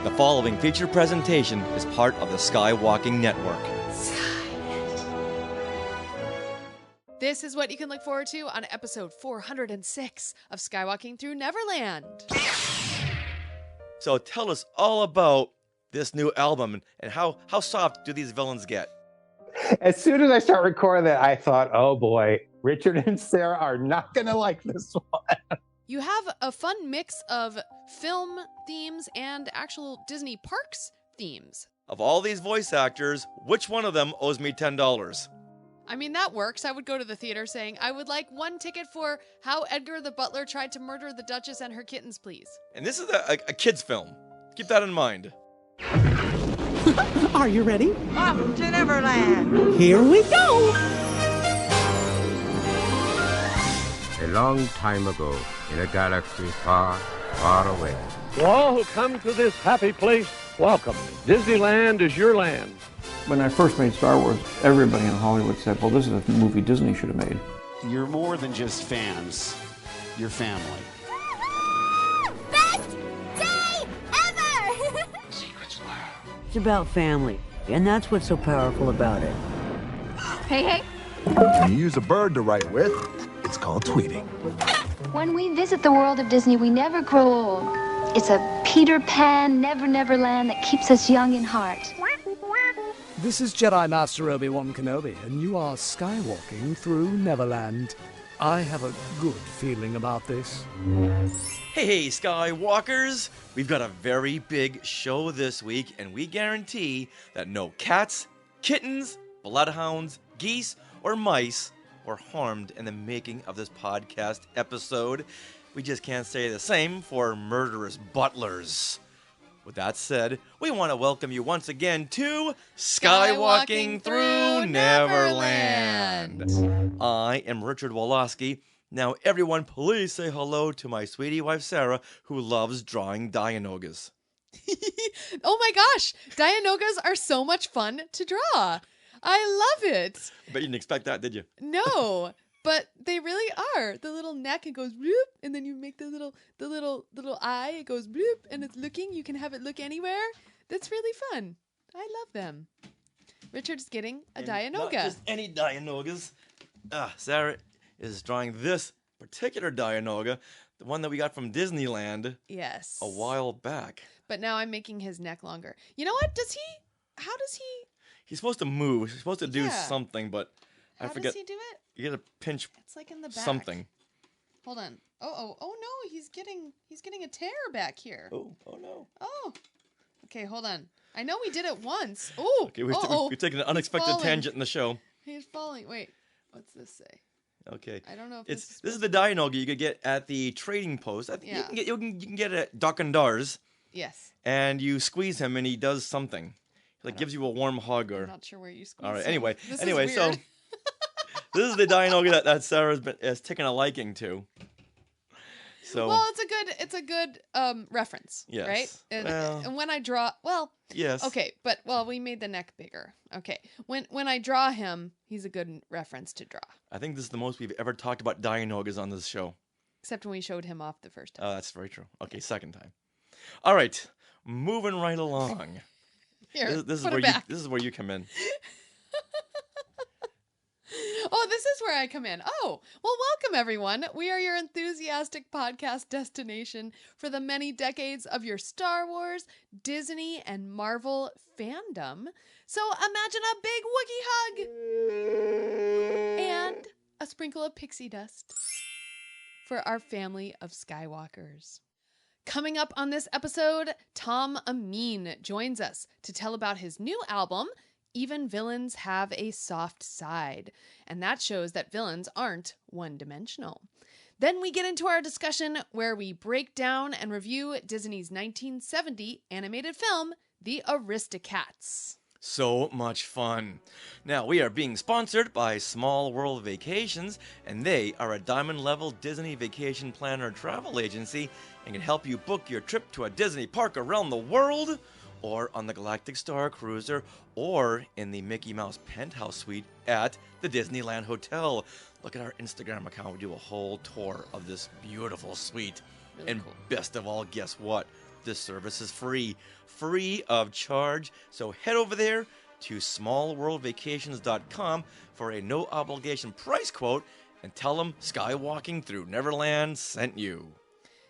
The following featured presentation is part of the SKYwalking Network. This is what you can look forward to on episode 406 of SKYwalking Through Neverland. So tell us all about this new album and how soft do these villains get? As soon as I start recording that, I thought, oh boy, Richard and Sarah are not going to like this one. You have a fun mix of film themes and actual Disney parks themes. Of all these voice actors, which one of them owes me $10? I mean, that works. I would go to the theater saying, I would like one ticket for How Edgar the Butler Tried to Murder the Duchess and Her Kittens, please. And this is a kid's film. Keep that in mind. Are you ready? Off to Neverland. Here we go. A long time ago, in a galaxy far, far away. To all who come to this happy place, welcome. Disneyland is your land. When I first made Star Wars, everybody in Hollywood said, well, this is a movie Disney should have made. You're more than just fans. You're family. Best day ever! Secrets lab. It's about family, and that's what's so powerful about it. Hey. When you use a bird to write with, it's called tweeting. When we visit the world of Disney, we never grow old. It's a Peter Pan, Never Land that keeps us young in heart. This is Jedi Master Obi-Wan Kenobi, and you are skywalking through Neverland. I have a good feeling about this. Hey, Skywalkers! We've got a very big show this week, and we guarantee that no cats, kittens, bloodhounds, geese, or mice were harmed in the making of this podcast episode. We just can't say the same for murderous butlers. With that said, we want to welcome you once again to SKYwalking Through Neverland. I am Richard Woloski. Now, everyone, please say hello to my sweetie wife, Sarah, who loves drawing Dianogas. Oh my gosh, Dianogas are so much fun to draw. I love it. But you didn't expect that, did you? No, but they really are. The little neck, it goes bloop, and then you make the little eye, it goes bloop, and it's looking. You can have it look anywhere. That's really fun. I love them. Richard's getting a Dianoga. Not just any Dianogas. Sarah is drawing this particular Dianoga, the one that we got from Disneyland. Yes. A while back. But now I'm making his neck longer. You know what? How does he? He's supposed to move. He's supposed to do something, but I forget. How does he do it? You gotta pinch. It's like in the back. Something. Hold on. Oh no, he's getting a tear back here. Oh no. Oh. Okay, hold on. I know we did it once. Oh. Okay, we've taken an unexpected tangent in the show. He's falling. Wait, what's this say? Okay. I don't know if this is the Dianoga you could get at the trading post. Yeah. You can get it at Duck and Dars. Yes. And you squeeze him and he does something. Like gives you a warm hug or. I'm not sure where you squeeze. All right. him. Anyway, This so this is the Dianoga that Sarah's has taken a liking to. So. Well, it's a good reference, yes. right? And when I draw, yes. Okay, but we made the neck bigger. Okay, when I draw him, he's a good reference to draw. I think this is the most we've ever talked about Dianogas on this show. Except when we showed him off the first time. Oh, that's very true. Okay, second time. All right, moving right along. Here, this is where you come in. Oh, this is where I come in. Oh, well, welcome, everyone. We are your enthusiastic podcast destination for the many decades of your Star Wars, Disney, and Marvel fandom. So imagine a big Wookiee hug and a sprinkle of pixie dust for our family of Skywalkers. Coming up on this episode, Tom Ameen joins us to tell about his new album, Even Villains Have a Soft Side, and that shows that villains aren't one-dimensional. Then we get into our discussion where we break down and review Disney's 1970 animated film, The Aristocats. So much fun. Now, we are being sponsored by Small World Vacations, and they are a diamond-level Disney vacation planner travel agency and can help you book your trip to a Disney park around the world, or on the Galactic Star Cruiser, or in the Mickey Mouse Penthouse Suite at the Disneyland Hotel. Look at our Instagram account. We do a whole tour of this beautiful suite. Really and cool. Best of all, guess what? This service is free of charge. So head over there to smallworldvacations.com for a no-obligation price quote and tell them Skywalking Through Neverland sent you.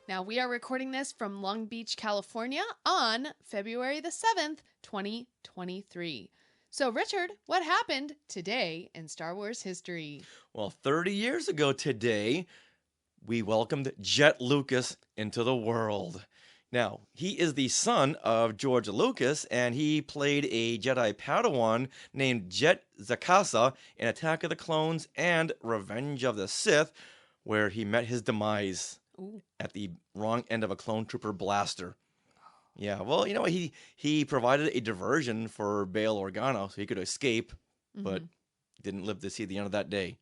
Now, we are recording this from Long Beach, California on February the 7th, 2023. So, Richard, what happened today in Star Wars history? Well, 30 years ago today, we welcomed Jet Lucas into the world. Now, he is the son of George Lucas, and he played a Jedi Padawan named Jet Zakasa in Attack of the Clones and Revenge of the Sith, where he met his demise at the wrong end of a clone trooper blaster. Yeah, well, you know, he provided a diversion for Bail Organa so he could escape, but didn't live to see the end of that day.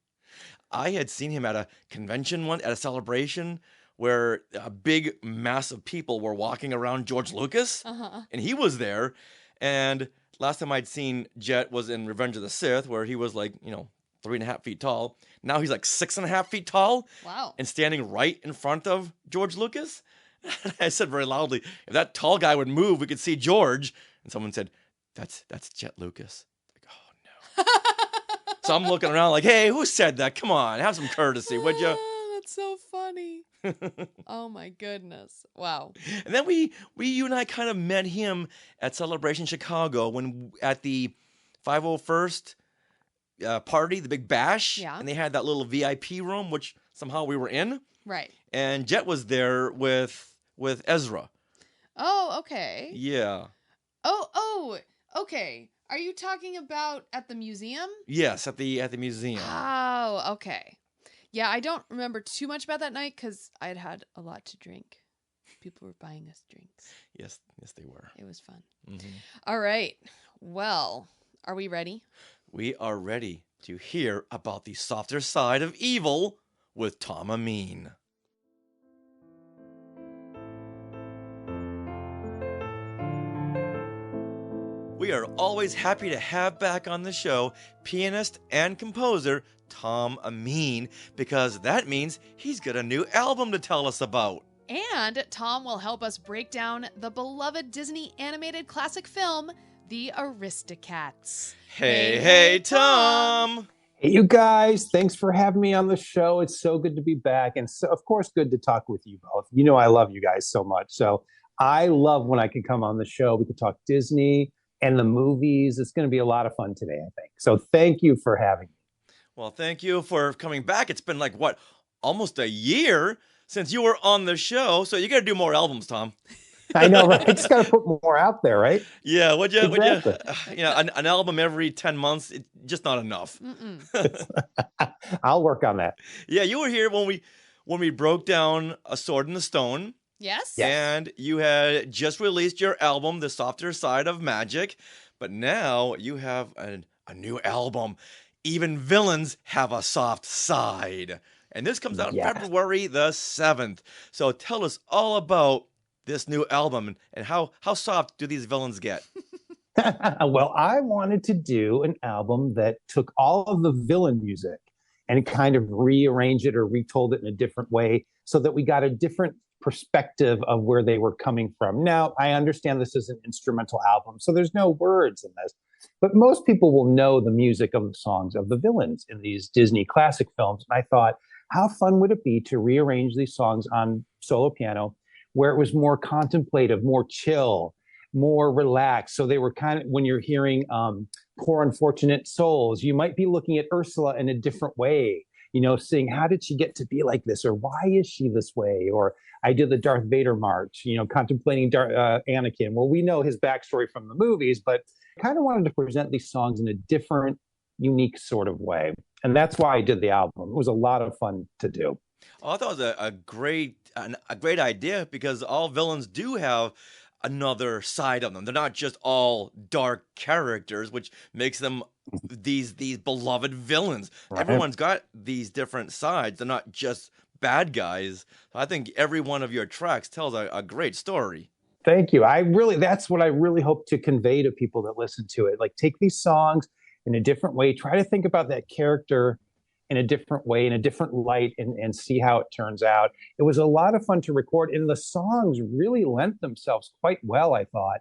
I had seen him at a convention at a celebration where a big mass of people were walking around George Lucas, and he was there. And last time I'd seen Jet was in Revenge of the Sith, where he was like, 3.5 feet tall. Now he's like 6.5 feet tall. Wow. And standing right in front of George Lucas. I said very loudly, if that tall guy would move, we could see George. And someone said, that's Jet Lucas. Like, oh no. So I'm looking around like, hey, who said that? Come on, have some courtesy, would you? That's so funny. Oh my goodness. Wow. And then you and I kind of met him at Celebration Chicago at the 501st party, the big bash. Yeah. And they had that little VIP room, which somehow we were in. Right. And Jet was there with Ezra. Oh, okay. Yeah. Oh, okay. Are you talking about at the museum? Yes, at the museum. Oh, okay. Yeah, I don't remember too much about that night because I had a lot to drink. People were buying us drinks. Yes, they were. It was fun. Mm-hmm. All right. Well, are we ready? We are ready to hear about the softer side of evil with Tom Ameen. We are always happy to have back on the show pianist and composer Tom Ameen, because that means he's got a new album to tell us about. And Tom will help us break down the beloved Disney animated classic film, The Aristocats. Hey, Tom! Hey, you guys, thanks for having me on the show. It's so good to be back. And so, of course, good to talk with you both. You know, I love you guys so much. So I love when I can come on the show. We can talk Disney and the movies. It's going to be a lot of fun today, I think. So thank you for having me. Well, thank you for coming back. It's been almost a year since you were on the show. So you got to do more albums, Tom. I know, right? I just got to put more out there, right? Yeah, would you? An album every 10 months, just not enough. I'll work on that. Yeah, you were here when we broke down A Sword in the Stone. Yes. And you had just released your album, The Softer Side of Magic. But now you have a new album, Even Villains Have a Soft Side. And this comes out February the 7th. So tell us all about this new album and how soft do these villains get? Well, I wanted to do an album that took all of the villain music and kind of rearranged it or retold it in a different way so that we got a different perspective of where they were coming from. Now, I understand this is an instrumental album, so there's no words in this, but most people will know the music of the songs of the villains in these Disney classic films. And I thought, how fun would it be to rearrange these songs on solo piano where it was more contemplative, more chill, more relaxed. So they were kind of, when you're hearing Poor Unfortunate Souls, you might be looking at Ursula in a different way, saying, how did she get to be like this? Or why is she this way? Or I did the Darth Vader march, contemplating Anakin. Well, we know his backstory from the movies, but I kind of wanted to present these songs in a different, unique sort of way. And that's why I did the album. It was a lot of fun to do. Oh, I thought it was a great idea, because all villains do have another side of them. They're not just all dark characters, which makes them these beloved villains. Right. Everyone's got these different sides. They're not just bad guys. I think every one of your tracks tells a great story. Thank you. That's what I really hope to convey to people that listen to it. Like, take these songs in a different way. Try to think about that character in a different way, in a different light, and see how it turns out. It was a lot of fun to record, and the songs really lent themselves quite well, I thought,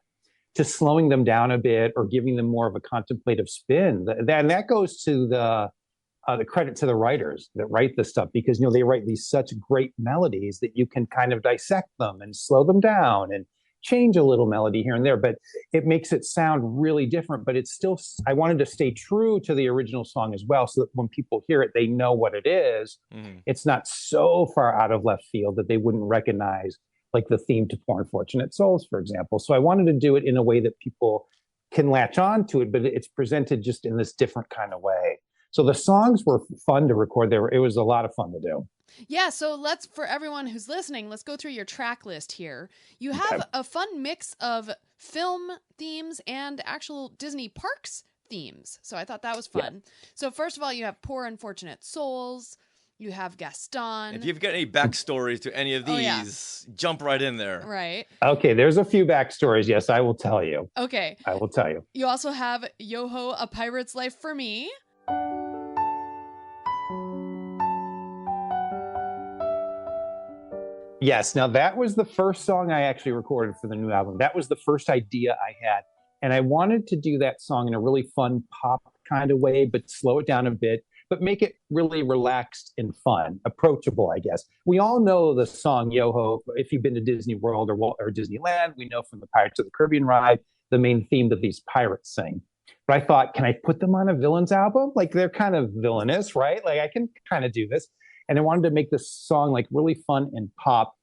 to slowing them down a bit or giving them more of a contemplative spin. And that goes to the credit to the writers that write this stuff, because, they write these such great melodies that you can kind of dissect them and slow them down and change a little melody here and there, but it makes it sound really different. But it's still, I wanted to stay true to the original song as well, so that when people hear it, they know what it is. Mm-hmm. It's not so far out of left field that they wouldn't recognize, like the theme to Poor Unfortunate Souls, for example. So I wanted to do it in a way that people can latch on to it, but it's presented just in this different kind of way. So the songs were fun to record. It was a lot of fun to do. Yeah, so for everyone who's listening, let's go through your track list here. You have a fun mix of film themes and actual Disney parks themes. So I thought that was fun. Yeah. So first of all, you have Poor Unfortunate Souls. You have Gaston. If you've got any backstories to any of these, jump right in there. Right. Okay, there's a few backstories. Yes, I will tell you. Okay. I will tell you. You also have Yo-Ho, A Pirate's Life for Me. Yes. Now, that was the first song I actually recorded for the new album. That was the first idea I had. And I wanted to do that song in a really fun pop kind of way, but slow it down a bit, but make it really relaxed and fun, approachable, I guess. We all know the song Yo-Ho. If you've been to Disney World or Disneyland, we know from the Pirates of the Caribbean ride, the main theme that these pirates sing. But I thought, can I put them on a villains album? Like, they're kind of villainous, right? Like, I can kind of do this. And I wanted to make this song like really fun and pop.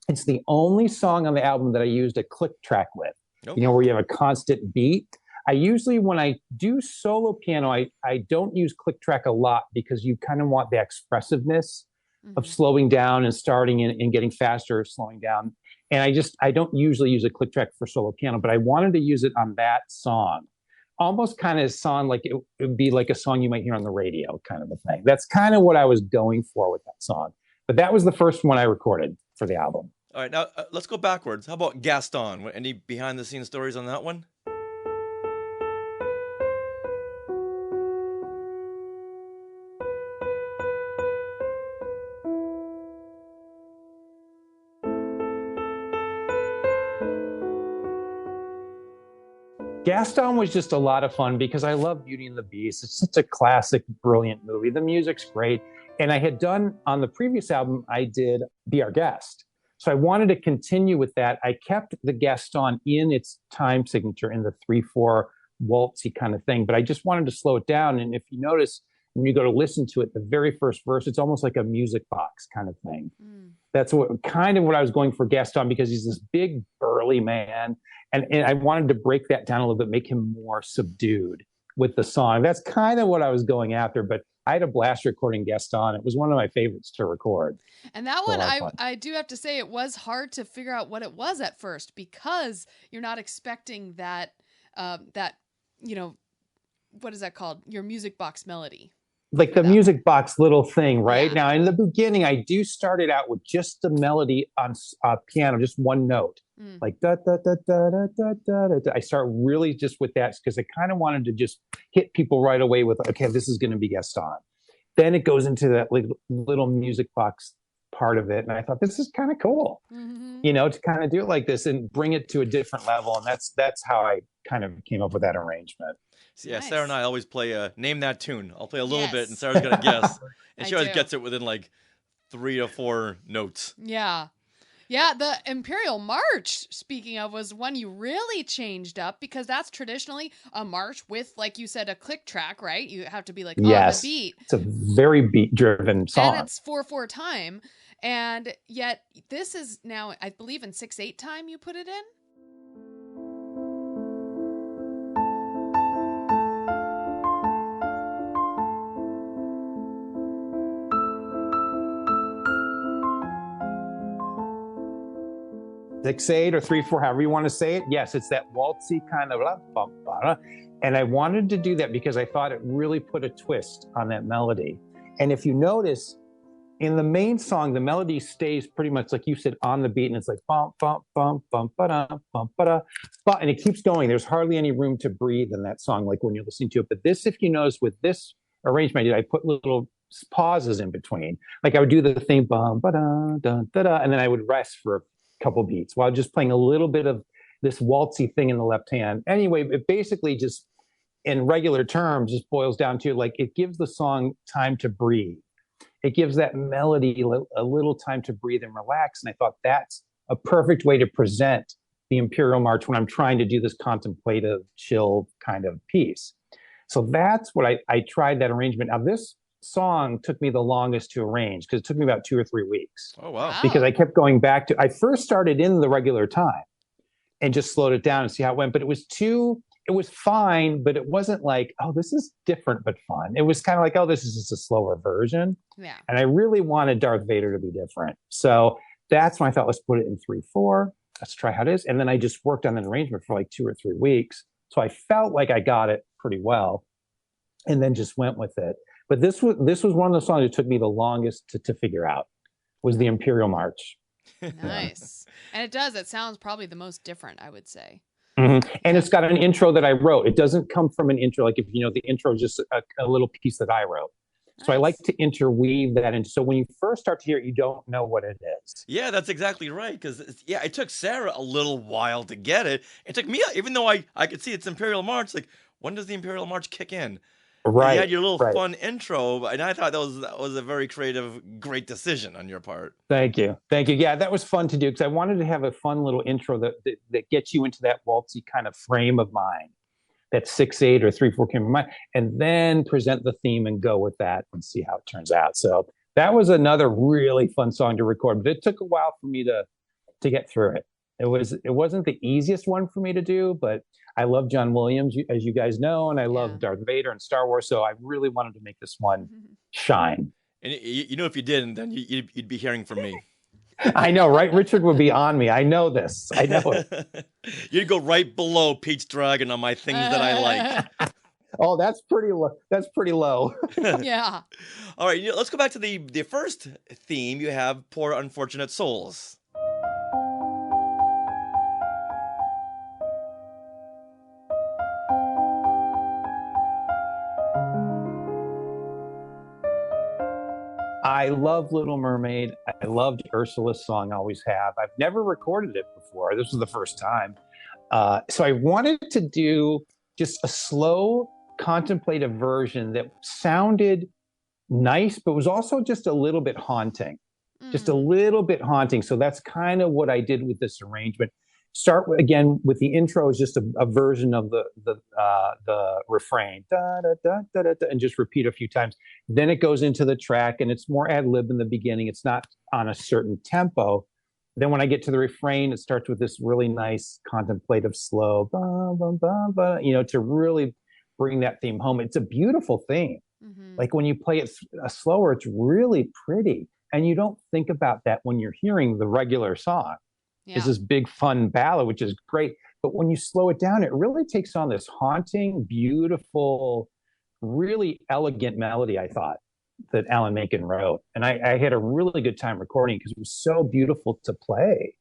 It's the only song on the album that I used a click track with, where you have a constant beat. I usually, when I do solo piano, I don't use click track a lot, because you kind of want the expressiveness of slowing down and starting and getting faster or slowing down. And I don't usually use a click track for solo piano, but I wanted to use it on that song. Almost kind of sound like it would be like a song you might hear on the radio, kind of a thing. That's kind of what I was going for with that song. But that was the first one I recorded for the album. All right, now let's go backwards. How about Gaston? Any behind-the-scenes stories on that one? Gaston was just a lot of fun because I love Beauty and the Beast. It's such a classic, brilliant movie. The music's great. And I had done, on the previous album, I did Be Our Guest. So I wanted to continue with that. I kept the Gaston in its time signature in the 3/4 waltzy kind of thing, but I just wanted to slow it down. And if you notice, when you go to listen to it, the very first verse, it's almost like a music box kind of thing. That's what I was going for Gaston, because he's this big, burly man. And I wanted to break that down a little bit, make him more subdued with the song. That's kind of what I was going after, but I had a blast recording Gaston. It was one of my favorites to record. And that one, I do have to say, it was hard to figure out what it was at first, because you're not expecting that, what is that called? Your music box melody. Like the music box little thing, right? Yeah. Now, in the beginning, I do start it out with just the melody on piano, just one note. Like da da da da da da da da. I start really just with that, because I kind of wanted to just hit people right away with, okay, this is going to be Gaston. Then it goes into that little music box part of it, and I thought, this is kind of cool, to kind of do it like this and bring it to a different level. And that's how I kind of came up with that arrangement. Yeah, nice. Sarah and I always play Name That Tune. I'll play a little bit, and Sarah's got to guess. And she always gets it within like 3 to 4 notes. Yeah. Yeah, the Imperial March, speaking of, was one you really changed up, because that's traditionally a march with, like you said, a click track, right? You have to be like on the beat. It's a very beat-driven song. And it's 4/4 time. And yet this is now, I believe, in 6/8 time you put it in? Six, 8, or 3/4, however you want to say it. Yes, it's that waltzy kind of and I wanted to do that because I thought it really put a twist on that melody. And if you notice, in the main song, the melody stays pretty much like you said on the beat, and it's like bum bum bum bum ba bum ba, and it keeps going. There's hardly any room to breathe in that song, like when you're listening to it. But this, if you notice, with this arrangement I did, I put little pauses in between. Like I would do the thing, bum, ba-da, da, da, da, and then I would rest for a couple beats while just playing a little bit of this waltzy thing in the left hand. Anyway, it basically just, in regular terms, just boils down to like it gives the song time to breathe. It gives that melody a little time to breathe and relax. And I thought that's a perfect way to present the Imperial March when I'm trying to do this contemplative, chill kind of piece. So that's what I tried that arrangement. Now, this song took me the longest to arrange because it took me about 2 or 3 weeks. Oh, wow. Because I kept going back to, I first started in the regular time and just slowed it down and see how it went. But it was fine, but it wasn't like, oh, this is different but fun. It was kind of like, oh, this is just a slower version. Yeah. And I really wanted Darth Vader to be different. So that's when I thought, let's put it in 3/4. Let's try how it is. And then I just worked on an arrangement for like 2 or 3 weeks. So I felt like I got it pretty well and then just went with it. But this was one of the songs that took me the longest to figure out, was the Imperial March. Nice. And it sounds probably the most different, I would say. Mm-hmm. And it's got an intro that I wrote. It doesn't come from an intro. Like, if you know, the intro is just a little piece that I wrote. Nice. So I like to interweave that. And so when you first start to hear it, you don't know what it is. Yeah, that's exactly right. Because, it took Sarah a little while to get it. It took me, even though I could see it's Imperial March, like, when does the Imperial March kick in? Right. You had your little fun intro, and I thought that was a very creative, great decision on your part. Thank you. Yeah, that was fun to do because I wanted to have a fun little intro that gets you into that waltzy kind of frame of mind, that 6/8 or 3/4 frame of mind, and then present the theme and go with that and see how it turns out. So that was another really fun song to record, but it took a while for me to get through it. It wasn't the easiest one for me to do, but I love John Williams, as you guys know, and I love Darth Vader and Star Wars, so I really wanted to make this one shine. And if you didn't, then you'd be hearing from me. I know, right? Richard would be on me. I know this. I know it. You'd go right below Pete's Dragon on my things that I like. Oh, that's pretty low. That's pretty low. Yeah. All right, let's go back to the first theme. You have Poor Unfortunate Souls. I love Little Mermaid. I loved Ursula's song, always have. I've never recorded it before. This was the first time. So I wanted to do just a slow, contemplative version that sounded nice, but was also just a little bit haunting. Just a little bit haunting. So that's kind of what I did with this arrangement. Start again with the intro is just a version of the refrain, da, da, da, da, da, da, and just repeat a few times. Then it goes into the track, and it's more ad lib in the beginning. It's not on a certain tempo. Then when I get to the refrain, it starts with this really nice contemplative slow, ba, ba, ba, ba, to really bring that theme home. It's a beautiful theme. Mm-hmm. Like when you play it slower, it's really pretty, and you don't think about that when you're hearing the regular song. Yeah. It's this big fun ballad, which is great. But when you slow it down, it really takes on this haunting, beautiful, really elegant melody, I thought, that Alan Menken wrote. And I had a really good time recording because it was so beautiful to play.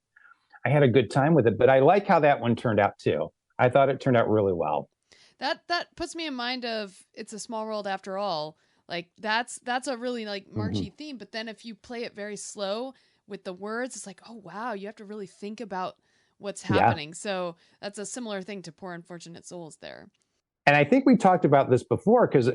I had a good time with it. But I like how that one turned out, too. I thought it turned out really well. That puts me in mind of It's a Small World After All. Like, that's a really, like, marchy theme. But then if you play it very slow with the words, it's like, oh wow, you have to really think about what's happening. Yeah. So that's a similar thing to Poor Unfortunate Souls there. And I think we talked about this before because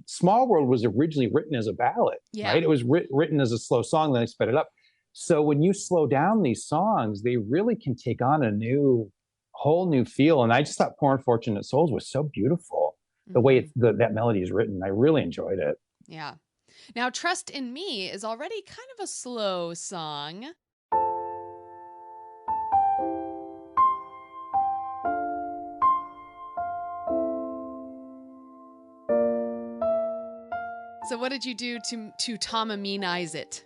Small World was originally written as a ballad, right? It was written as a slow song, then they sped it up. So when you slow down these songs, they really can take on a whole new feel. And I just thought Poor Unfortunate Souls was so beautiful. The way that melody is written, I really enjoyed it. Yeah. Now, Trust in Me is already kind of a slow song. So what did you do to Tom Ameen-ize it?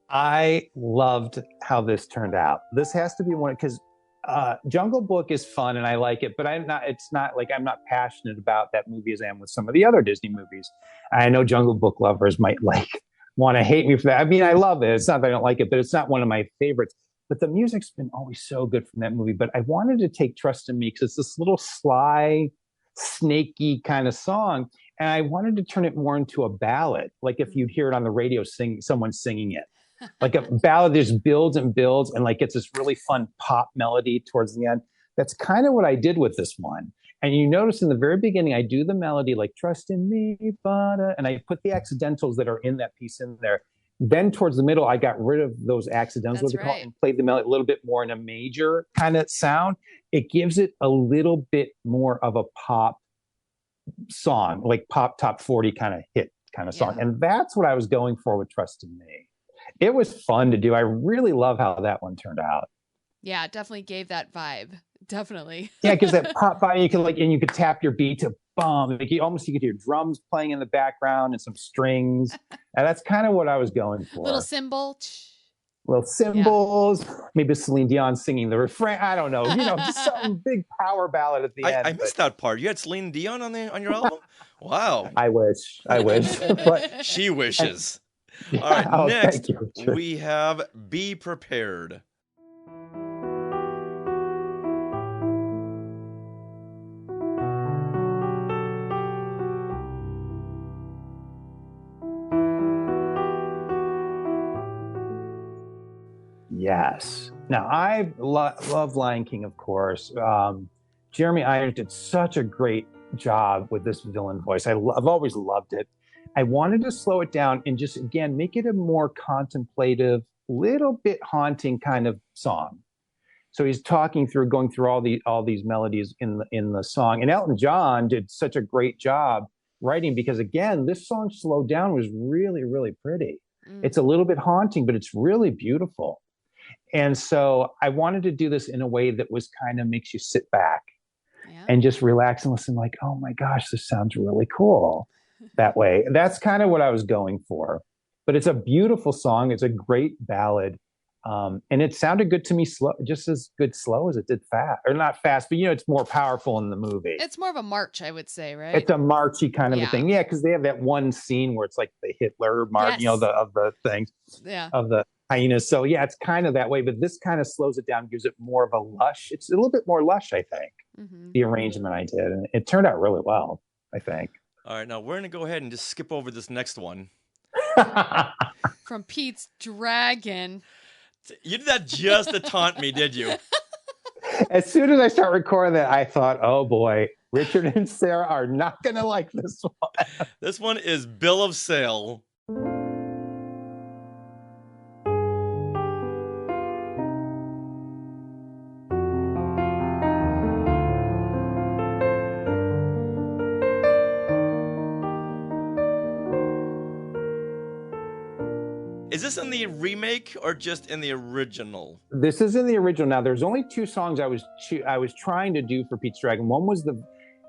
I loved how this turned out. This has to be one, because Jungle Book is fun and I like it, but it's not like I'm not passionate about that movie as I am with some of the other Disney movies. I know Jungle Book lovers might want to hate me for that. I mean, I love it. It's not that I don't like it, but it's not one of my favorites. But the music's been always so good from that movie. But I wanted to take Trust in Me because it's this little sly, snaky kind of song. And I wanted to turn it more into a ballad, like if you'd hear it on the radio, someone singing it. Like a ballad just builds and builds and like gets this really fun pop melody towards the end. That's kind of what I did with this one. And you notice in the very beginning, I do the melody like trust in me, and I put the accidentals that are in that piece in there. Then towards the middle, I got rid of those accidentals and played the melody a little bit more in a major kind of sound. It gives it a little bit more of a pop song, like pop top 40 kind of hit kind of song. And that's what I was going for with Trust in Me. It was fun to do. I really love how that one turned out. Yeah, it definitely gave that vibe. Definitely. Yeah, because that pop vibe, you could tap your beat to bum. Like you could hear drums playing in the background and some strings. And that's kind of what I was going for. Little cymbals, maybe Celine Dion singing the refrain. I don't know, just some big power ballad at the end. I missed that part. You had Celine Dion on your album? Wow. I wish. But, she wishes. All right, next we have Be Prepared. Yes. Now, I love Lion King, of course. Jeremy Irons did such a great job with this villain voice. I've always loved it. I wanted to slow it down and just, again, make it a more contemplative, little bit haunting kind of song. So he's going through all these melodies in the song. And Elton John did such a great job writing because, again, this song slowed down was really, really pretty. It's a little bit haunting, but it's really beautiful. And so I wanted to do this in a way that was kind of makes you sit back and just relax and listen like, oh my gosh, this sounds really cool that way. That's kind of what I was going for. But it's a beautiful song. It's a great ballad. And it sounded good to me slow, just as good slow as it did fast. Or not fast, but it's more powerful in the movie. It's more of a march, I would say, right? It's a marchy kind of a thing. Yeah, because they have that one scene where it's like the Hitler march, of the things. Yeah. Of the hyenas. So yeah, it's kind of that way, but this kind of slows it down, gives it more of a lush. It's a little bit more lush, I think, the arrangement I did. And it turned out really well, I think. All right, now we're going to go ahead and just skip over this next one. From Pete's Dragon. You did that just to taunt me, did you? As soon as I start recording that, I thought, oh boy, Richard and Sarah are not going to like this one. This one is Bill of Sale. Is this in the remake or just in the original? This is in the original. Now, there's only two songs I was trying to do for Pete's Dragon. One was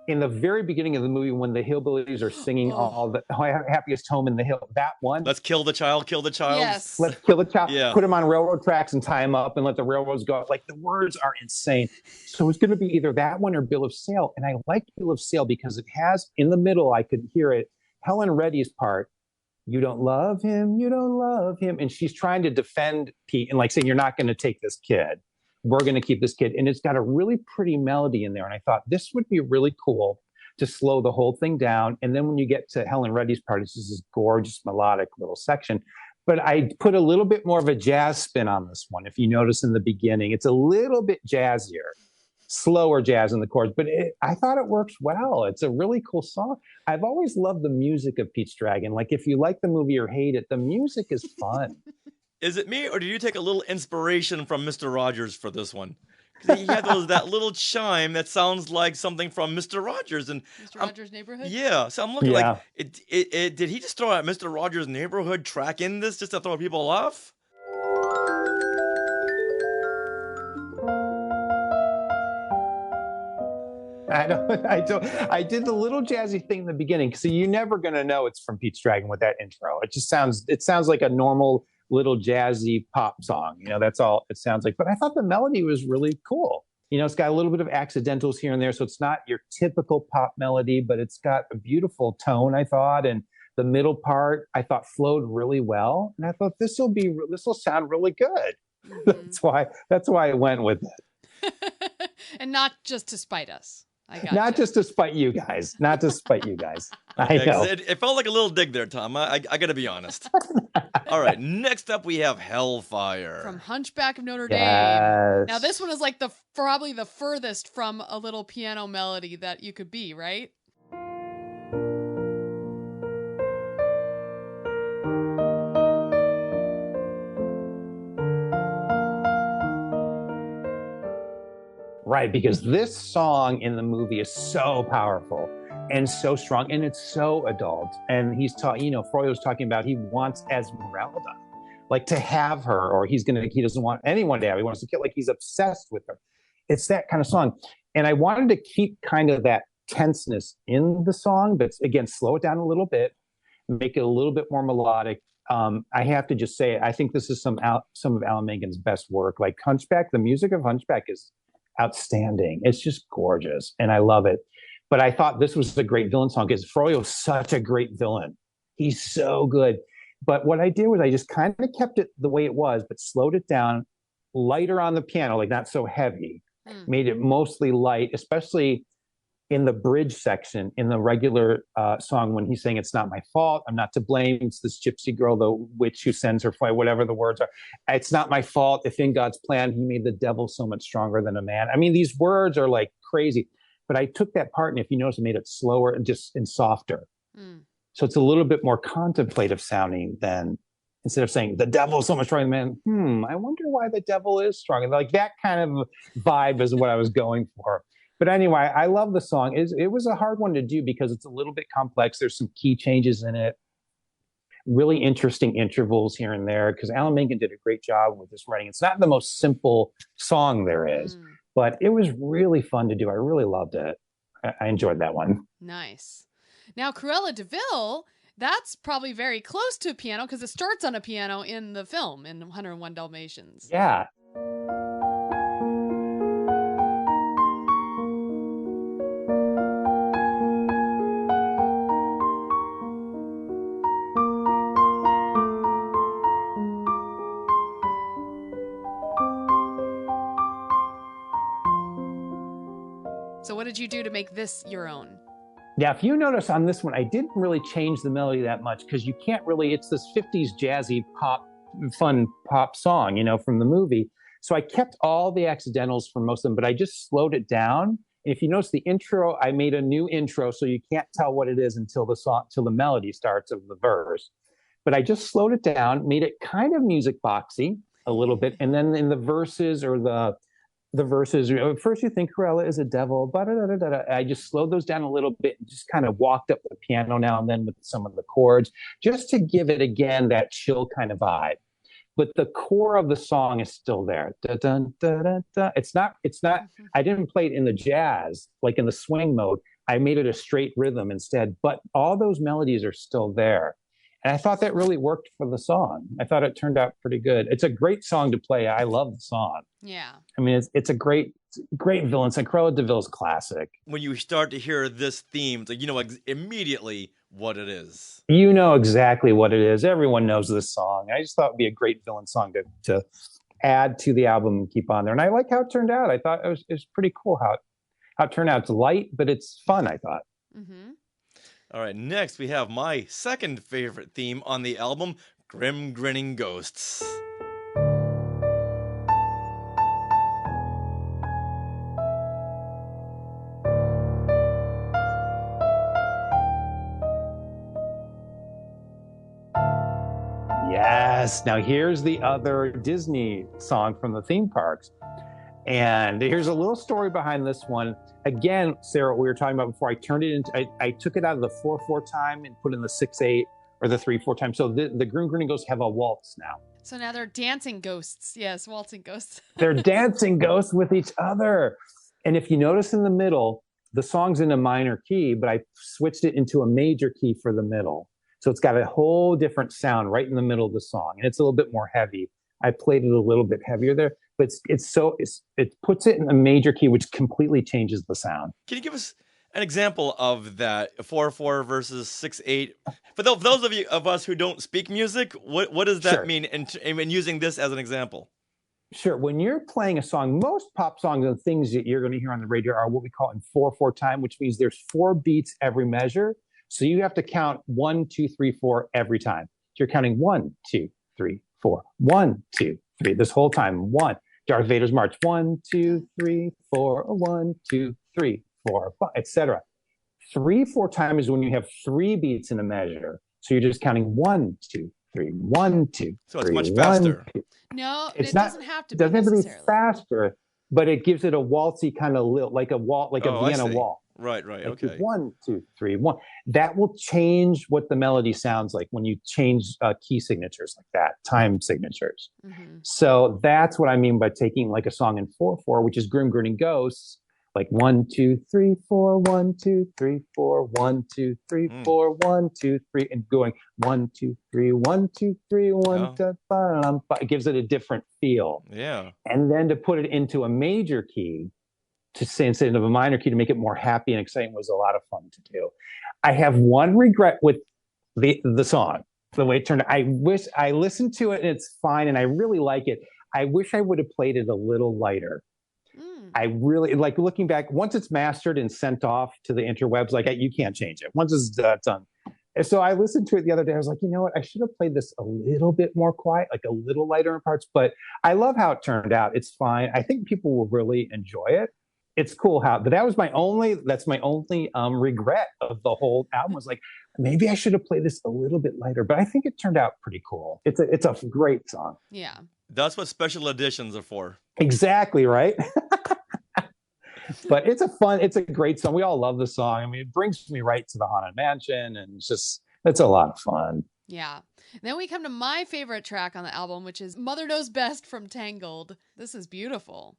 in the very beginning of the movie when the hillbillies are singing all the happiest home in the hill. That one. Let's kill the child, kill the child. Yes. Let's kill the child. Yeah. Put him on railroad tracks and tie him up and let the railroads go. Like the words are insane. So it's going to be either that one or Bill of Sale. And I like Bill of Sale because it has in the middle, I could hear it, Helen Reddy's part. You don't love him, you don't love him. And she's trying to defend Pete and like saying, you're not going to take this kid. We're going to keep this kid. And it's got a really pretty melody in there. And I thought this would be really cool to slow the whole thing down. And then when you get to Helen Reddy's part, it's just this gorgeous melodic little section. But I put a little bit more of a jazz spin on this one. If you notice in the beginning, it's a little bit jazzier. Slower jazz in the chords, but I thought it works well. It's a really cool song. I've always loved the music of Pete's Dragon. Like if you like the movie or hate it, the music is fun. Is it me or did you take a little inspiration from Mr. Rogers for this one? He had that little chime that sounds like something from Mr. Rogers and Mr. Rogers' Neighborhood. Yeah, so I'm looking like did he just throw a Mr. Rogers' Neighborhood track in this just to throw people off? I did the little jazzy thing in the beginning, so you're never going to know it's from Pete's Dragon with that intro. It sounds like a normal little jazzy pop song. That's all it sounds like. But I thought the melody was really cool. It's got a little bit of accidentals here and there, so it's not your typical pop melody, but it's got a beautiful tone, I thought, and the middle part I thought flowed really well. And I thought this will sound really good. Mm-hmm. That's why I went with it. And not just to spite us. I got Not just to spite you guys. Not to spite you guys. I know. It felt like a little dig there, Tom. I got to be honest. All right, next up we have Hellfire. From Hunchback of Notre Dame. Yes. Now this one is like probably the furthest from a little piano melody that you could be, right? Right, because this song in the movie is so powerful and so strong, and it's so adult. And he's talking, Froyo's talking about he wants Esmeralda, like to have her, or he doesn't want anyone to have her. He wants to kill, like he's obsessed with her. It's that kind of song. And I wanted to keep kind of that tenseness in the song, but again, slow it down a little bit, make it a little bit more melodic. I have to just say, I think this is some of Alan Menken's best work. Like Hunchback, the music of Hunchback is outstanding. It's just gorgeous, and I love it. But I thought this was a great villain song because Froyo's such a great villain. He's so good. But what I did was I just kind of kept it the way it was, but slowed it down, lighter on the piano, like not so heavy. Made it mostly light, especially in the bridge section in the regular song when he's saying it's not my fault, I'm not to blame, it's this gypsy girl, the witch who sends her fire, whatever the words are. It's not my fault if in God's plan he made the devil so much stronger than a man. I mean, these words are like crazy, but I took that part, and if you notice, I made it slower and softer. So it's a little bit more contemplative sounding than, instead of saying the devil is so much stronger than man, I wonder why the devil is stronger. Like that kind of vibe is what I was going for. But anyway, I love the song. It was a hard one to do because it's a little bit complex. There's some key changes in it, really interesting intervals here and there, because Alan Menken did a great job with this writing. It's not the most simple song there is, but it was really fun to do. I really loved it. I enjoyed that one. Nice. Now, Cruella de Vil, that's probably very close to a piano because it starts on a piano in the film in 101 Dalmatians. Yeah. So what did you do to make this your own? Yeah, if you notice on this one, I didn't really change the melody that much because you can't really, it's this 50s jazzy fun pop song, from the movie. So I kept all the accidentals for most of them, but I just slowed it down. If you notice the intro, I made a new intro so you can't tell what it is until the melody starts of the verse. But I just slowed it down, made it kind of music boxy a little bit. And then in the verses or the verses, first you think Cruella is a devil, I just slowed those down a little bit and just kind of walked up the piano now and then with some of the chords, just to give it, again, that chill kind of vibe. But the core of the song is still there. Da-dun, da-dun-da. It's not, I didn't play it in the jazz, like in the swing mode. I made it a straight rhythm instead, but all those melodies are still there. And I thought that really worked for the song. I thought it turned out pretty good. It's a great song to play. I love the song. Yeah. I mean, it's a great villain. It's like Cruella de Vil's classic. When you start to hear this theme, you know immediately what it is. You know exactly what it is. Everyone knows this song. I just thought it'd be a great villain song to add to the album and keep on there. And I like how it turned out. I thought it was pretty cool how it turned out. It's light, but it's fun, I thought. Mm-hmm. All right, next we have my second favorite theme on the album, Grim Grinning Ghosts. Yes. Now here's the other Disney song from the theme parks. And here's a little story behind this one. Again, Sarah, we were talking about before, I turned it into, I took it out of the 4/4 time and put in the 6/8 or the 3/4 time. So the Grim Grinning Ghosts have a waltz now. So now they're dancing ghosts. Yes, waltzing ghosts. They're dancing ghosts with each other. And if you notice in the middle, the song's in a minor key, but I switched it into a major key for the middle. So it's got a whole different sound right in the middle of the song. And it's a little bit more heavy. I played it a little bit heavier there, but it puts it in a major key, which completely changes the sound. Can you give us an example of that 4/4 versus 6/8? For those of us who don't speak music, what does that mean in using this as an example? Sure. When you're playing a song, most pop songs and things that you're going to hear on the radio are what we call in 4/4 time, which means there's 4 beats every measure. So you have to count 1, 2, 3, 4 every time. So you're counting 1, 2, 3, 4, 1, 2, 3 this whole time. 1. Darth Vader's march. 1, 2, 3, 4, 1, 2, 3, 4, 5, etc. 3/4 time is when you have 3 beats in a measure. So you're just counting 1, 2, 3, 1, 2. So it's much faster. 1, 2. No, It's it not, doesn't have to be doesn't have to be necessarily. faster, but it gives it a waltzy kind of like a wall, like a Vienna waltz. Right, Like okay. 1, 2, 3, 1. That will change what the melody sounds like when you change key signatures like that, time signatures. Mm-hmm. So that's what I mean by taking like a song in 4/4, which is Grim Grinning Ghosts, like 1, 2, 3, 4, 1, 2, 3, 4, 1, 2, 3, 4, 1, 2, 3, and going 1, 2, 3, 1, 2, 3, 1, 2, 5. It gives it a different feel. Yeah. And then to put it into a major key, to say instead of a minor key, to make it more happy and exciting was a lot of fun to do. I have one regret with the song, the way it turned out. I wish I listened to it and it's fine and I really like it. I wish I would have played it a little lighter. I really like looking back. Once it's mastered and sent off to the interwebs, like you can't change it. Once it's done. And so I listened to it the other day. I was like, you know what? I should have played this a little bit more quiet, like a little lighter in parts. But I love how it turned out. It's fine. I think people will really enjoy it. It's cool but that's my only regret of the whole album was like, maybe I should have played this a little bit lighter, but I think it turned out pretty cool. It's a great song. Yeah. That's what special editions are for. Exactly, right? But it's a great song. We all love the song. I mean, it brings me right to the Haunted Mansion and it's a lot of fun. Yeah. And then we come to my favorite track on the album, which is Mother Knows Best from Tangled. This is beautiful.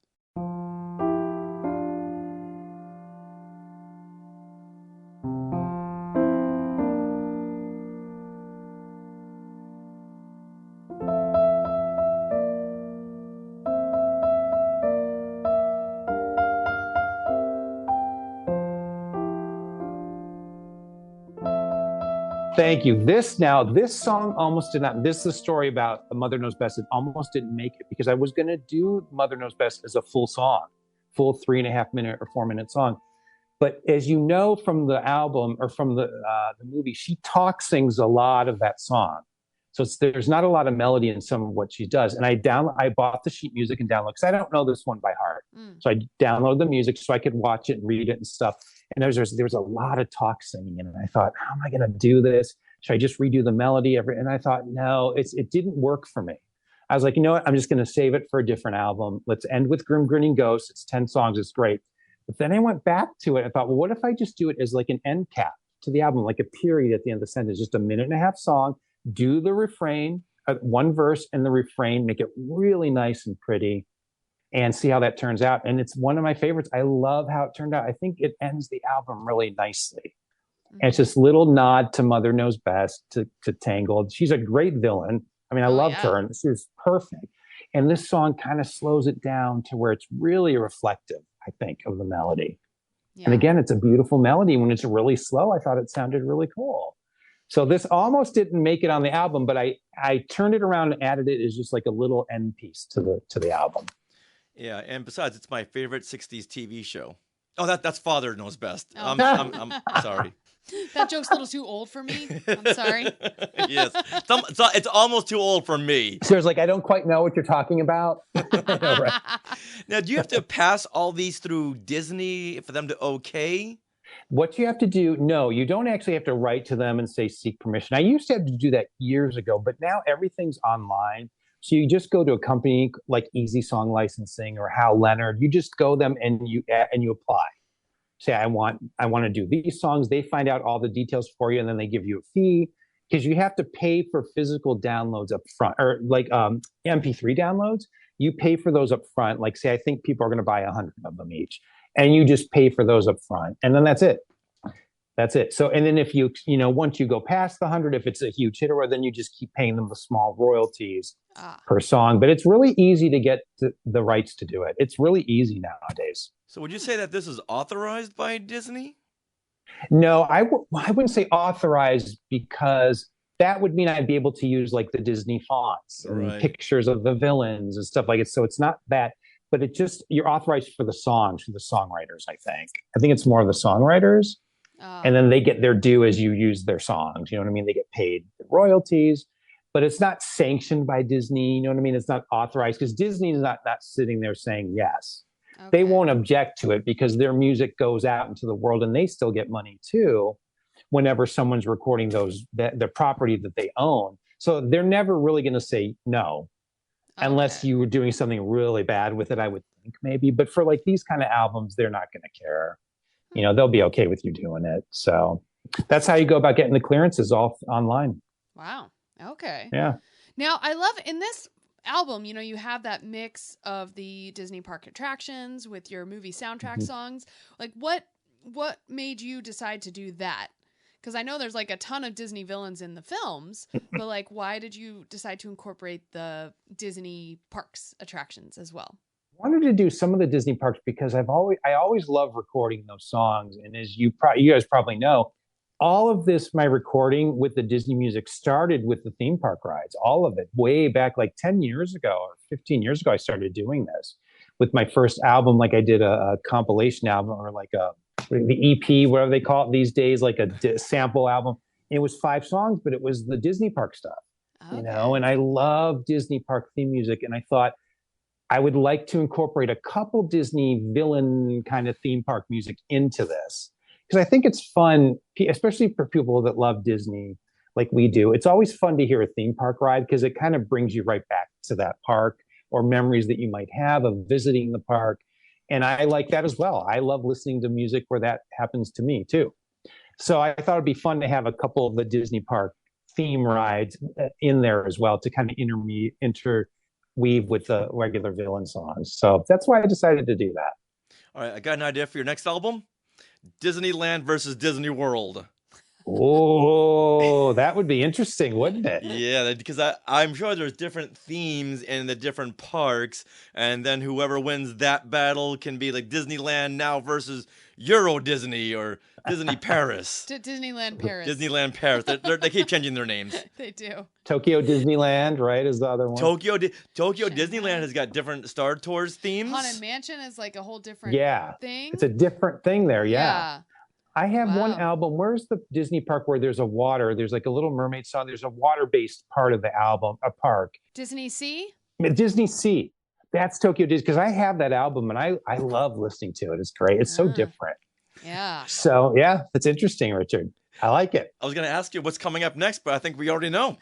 Thank you. This song almost did not. This is a story about Mother Knows Best. It almost didn't make it because I was going to do Mother Knows Best as a full song, full 3.5 minute or 4 minute song. But as you know from the album or from the movie, she sings a lot of that song. So there's not a lot of melody in some of what she does. And I bought the sheet music and download because I don't know this one by heart. So I downloaded the music so I could watch it and read it and stuff. And there was a lot of talk singing in it. And I thought, how am I going to do this? Should I just redo the melody? And I thought, no, it didn't work for me. I was like, you know what? I'm just going to save it for a different album. Let's end with Grim Grinning Ghosts. It's 10 songs. It's great. But then I went back to it. I thought, well, what if I just do it as like an end cap to the album, like a period at the end of the sentence, just a 1.5-minute song, do the refrain, one verse and the refrain, make it really nice and pretty and see how that turns out. And it's one of my favorites. I love how it turned out. I think it ends the album really nicely. And it's this little nod to Mother Knows Best, to Tangled. She's a great villain. I mean, I loved her and she was perfect. And this song kind of slows it down to where it's really reflective, I think, of the melody. Yeah. And again, it's a beautiful melody. When it's really slow, I thought it sounded really cool. So this almost didn't make it on the album, but I turned it around and added it as just like a little end piece to the album. Yeah, and besides, it's my favorite 60s TV show. Oh, that's Father Knows Best. Oh. I'm sorry. That joke's a little too old for me. I'm sorry. Yes. It's almost too old for me. So it's like, I don't quite know what you're talking about. Right. Now, do you have to pass all these through Disney for them to okay? What you have to do, no, you don't actually have to write to them and say seek permission. I used to have to do that years ago, but now everything's online. So you just go to a company like Easy Song Licensing or Hal Leonard. You just go them and you apply. Say, I want to do these songs. They find out all the details for you, and then they give you a fee because you have to pay for physical downloads up front, or like MP3 downloads. You pay for those up front. Like, say, I think people are going to buy 100 of them each, and you just pay for those up front, and then that's it. That's it. So, and then if once you go past the 100, if it's a huge hit, or then you just keep paying them the small royalties per song. But it's really easy to get the rights to do it. It's really easy nowadays. So would you say that this is authorized by Disney? No, I wouldn't say authorized because that would mean I'd be able to use like the Disney fonts and pictures of the villains and stuff like it. So it's not that, but it just, you're authorized for the songs, for the songwriters, I think. I think it's more of the songwriters. And then they get their due as you use their songs. You know what I mean? They get paid royalties, but it's not sanctioned by Disney. You know what I mean? It's not authorized because Disney is not sitting there saying yes. Okay. They won't object to it because their music goes out into the world and they still get money too whenever someone's recording the property that they own. So they're never really going to say no, unless you were doing something really bad with it, I would think maybe. But for like these kind of albums, they're not going to care. You know, they'll be okay with you doing it. So that's how you go about getting the clearances all online. Wow. Okay. Yeah. Now, I love in this album, you know, you have that mix of the Disney park attractions with your movie soundtrack songs. Like what made you decide to do that? Because I know there's like a ton of Disney villains in the films, but like why did you decide to incorporate the Disney parks attractions as well? I wanted to do some of the Disney parks because I always love recording those songs. And as you guys probably know, all of this, my recording with the Disney music started with the theme park rides, all of it way back like 10 years ago or 15 years ago. I started doing this with my first album. Like I did a compilation album or like the EP, whatever they call it these days, like a sample album. And it was 5 songs, but it was the Disney park stuff, you know, and I love Disney park theme music. And I thought, I would like to incorporate a couple Disney villain kind of theme park music into this because I think it's fun, especially for people that love Disney like we do. It's always fun to hear a theme park ride because it kind of brings you right back to that park or memories that you might have of visiting the park. And I like that as well. I love listening to music where that happens to me too. So I thought it'd be fun to have a couple of the Disney park theme rides in there as well to kind of interweave with the regular villain songs. So that's why I decided to do that. All right, I got an idea for your next album. Disneyland versus Disney World. Oh, that would be interesting, wouldn't it? Yeah, because I'm sure there's different themes in the different parks, and then whoever wins that battle can be like Disneyland now versus Euro Disney or Disney Paris. Disneyland Paris. Disneyland Paris. They keep changing their names. They do. Tokyo Disneyland, right, is the other one. Tokyo Disneyland has got different Star Tours themes. Haunted Mansion is like a whole different thing. It's a different thing there, yeah. I have one album. Where's the Disney park where there's a water? There's like a Little Mermaid song. There's a water-based part of the album, a park. Disney Sea? Disney Sea. That's Tokyo Disney, because I have that album and I love listening to it. It's great. It's so different. Yeah. So, yeah, it's interesting, Richard. I like it. I was going to ask you what's coming up next, but I think we already know.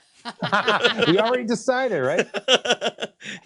We already decided, right?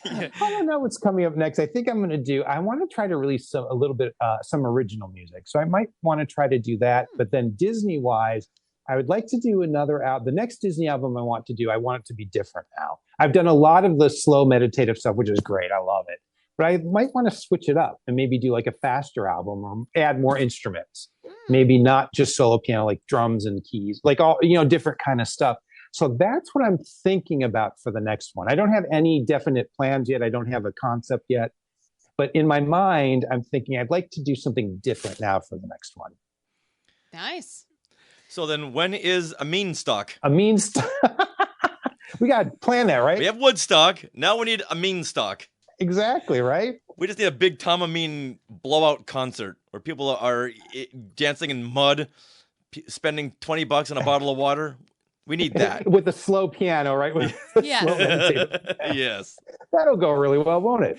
I don't know what's coming up next. I think I'm going to I want to try to release a little bit, some original music. So I might want to try to do that. But then Disney-wise, I would like to do another album. The next Disney album I want it to be different now. I've done a lot of the slow meditative stuff, which is great. I love it. But I might want to switch it up and maybe do like a faster album or add more instruments. Maybe not just solo piano, like drums and keys, like all, different kind of stuff. So that's what I'm thinking about for the next one. I don't have any definite plans yet. I don't have a concept yet. But in my mind, I'm thinking I'd like to do something different now for the next one. Nice. So then when is Ameen stock? Ameen stock. We got to plan that, right? We have Woodstock. Now we need Ameen stock. Exactly, right? We just need a big Tom Ameen blowout concert where people are dancing in mud, spending $20 on a bottle of water. We need that. With a slow piano, right? Yes. That'll go really well, won't it?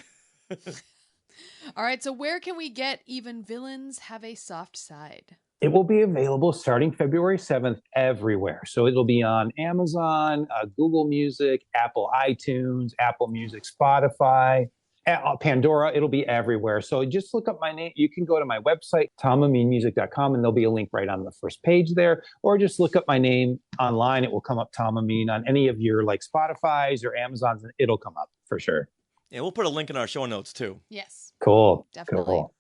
All right, so where can we get Even Villains Have a Soft Side? It will be available starting February 7th everywhere. So it'll be on Amazon, Google Music, Apple iTunes, Apple Music, Spotify, Pandora. It'll be everywhere. So just look up my name. You can go to my website, tomameenmusic.com, and there'll be a link right on the first page there. Or just look up my name online. It will come up Tom Ameen on any of your like Spotify's or Amazon's, and it'll come up for sure. Yeah, we'll put a link in our show notes too. Yes. Cool. Definitely. Cool.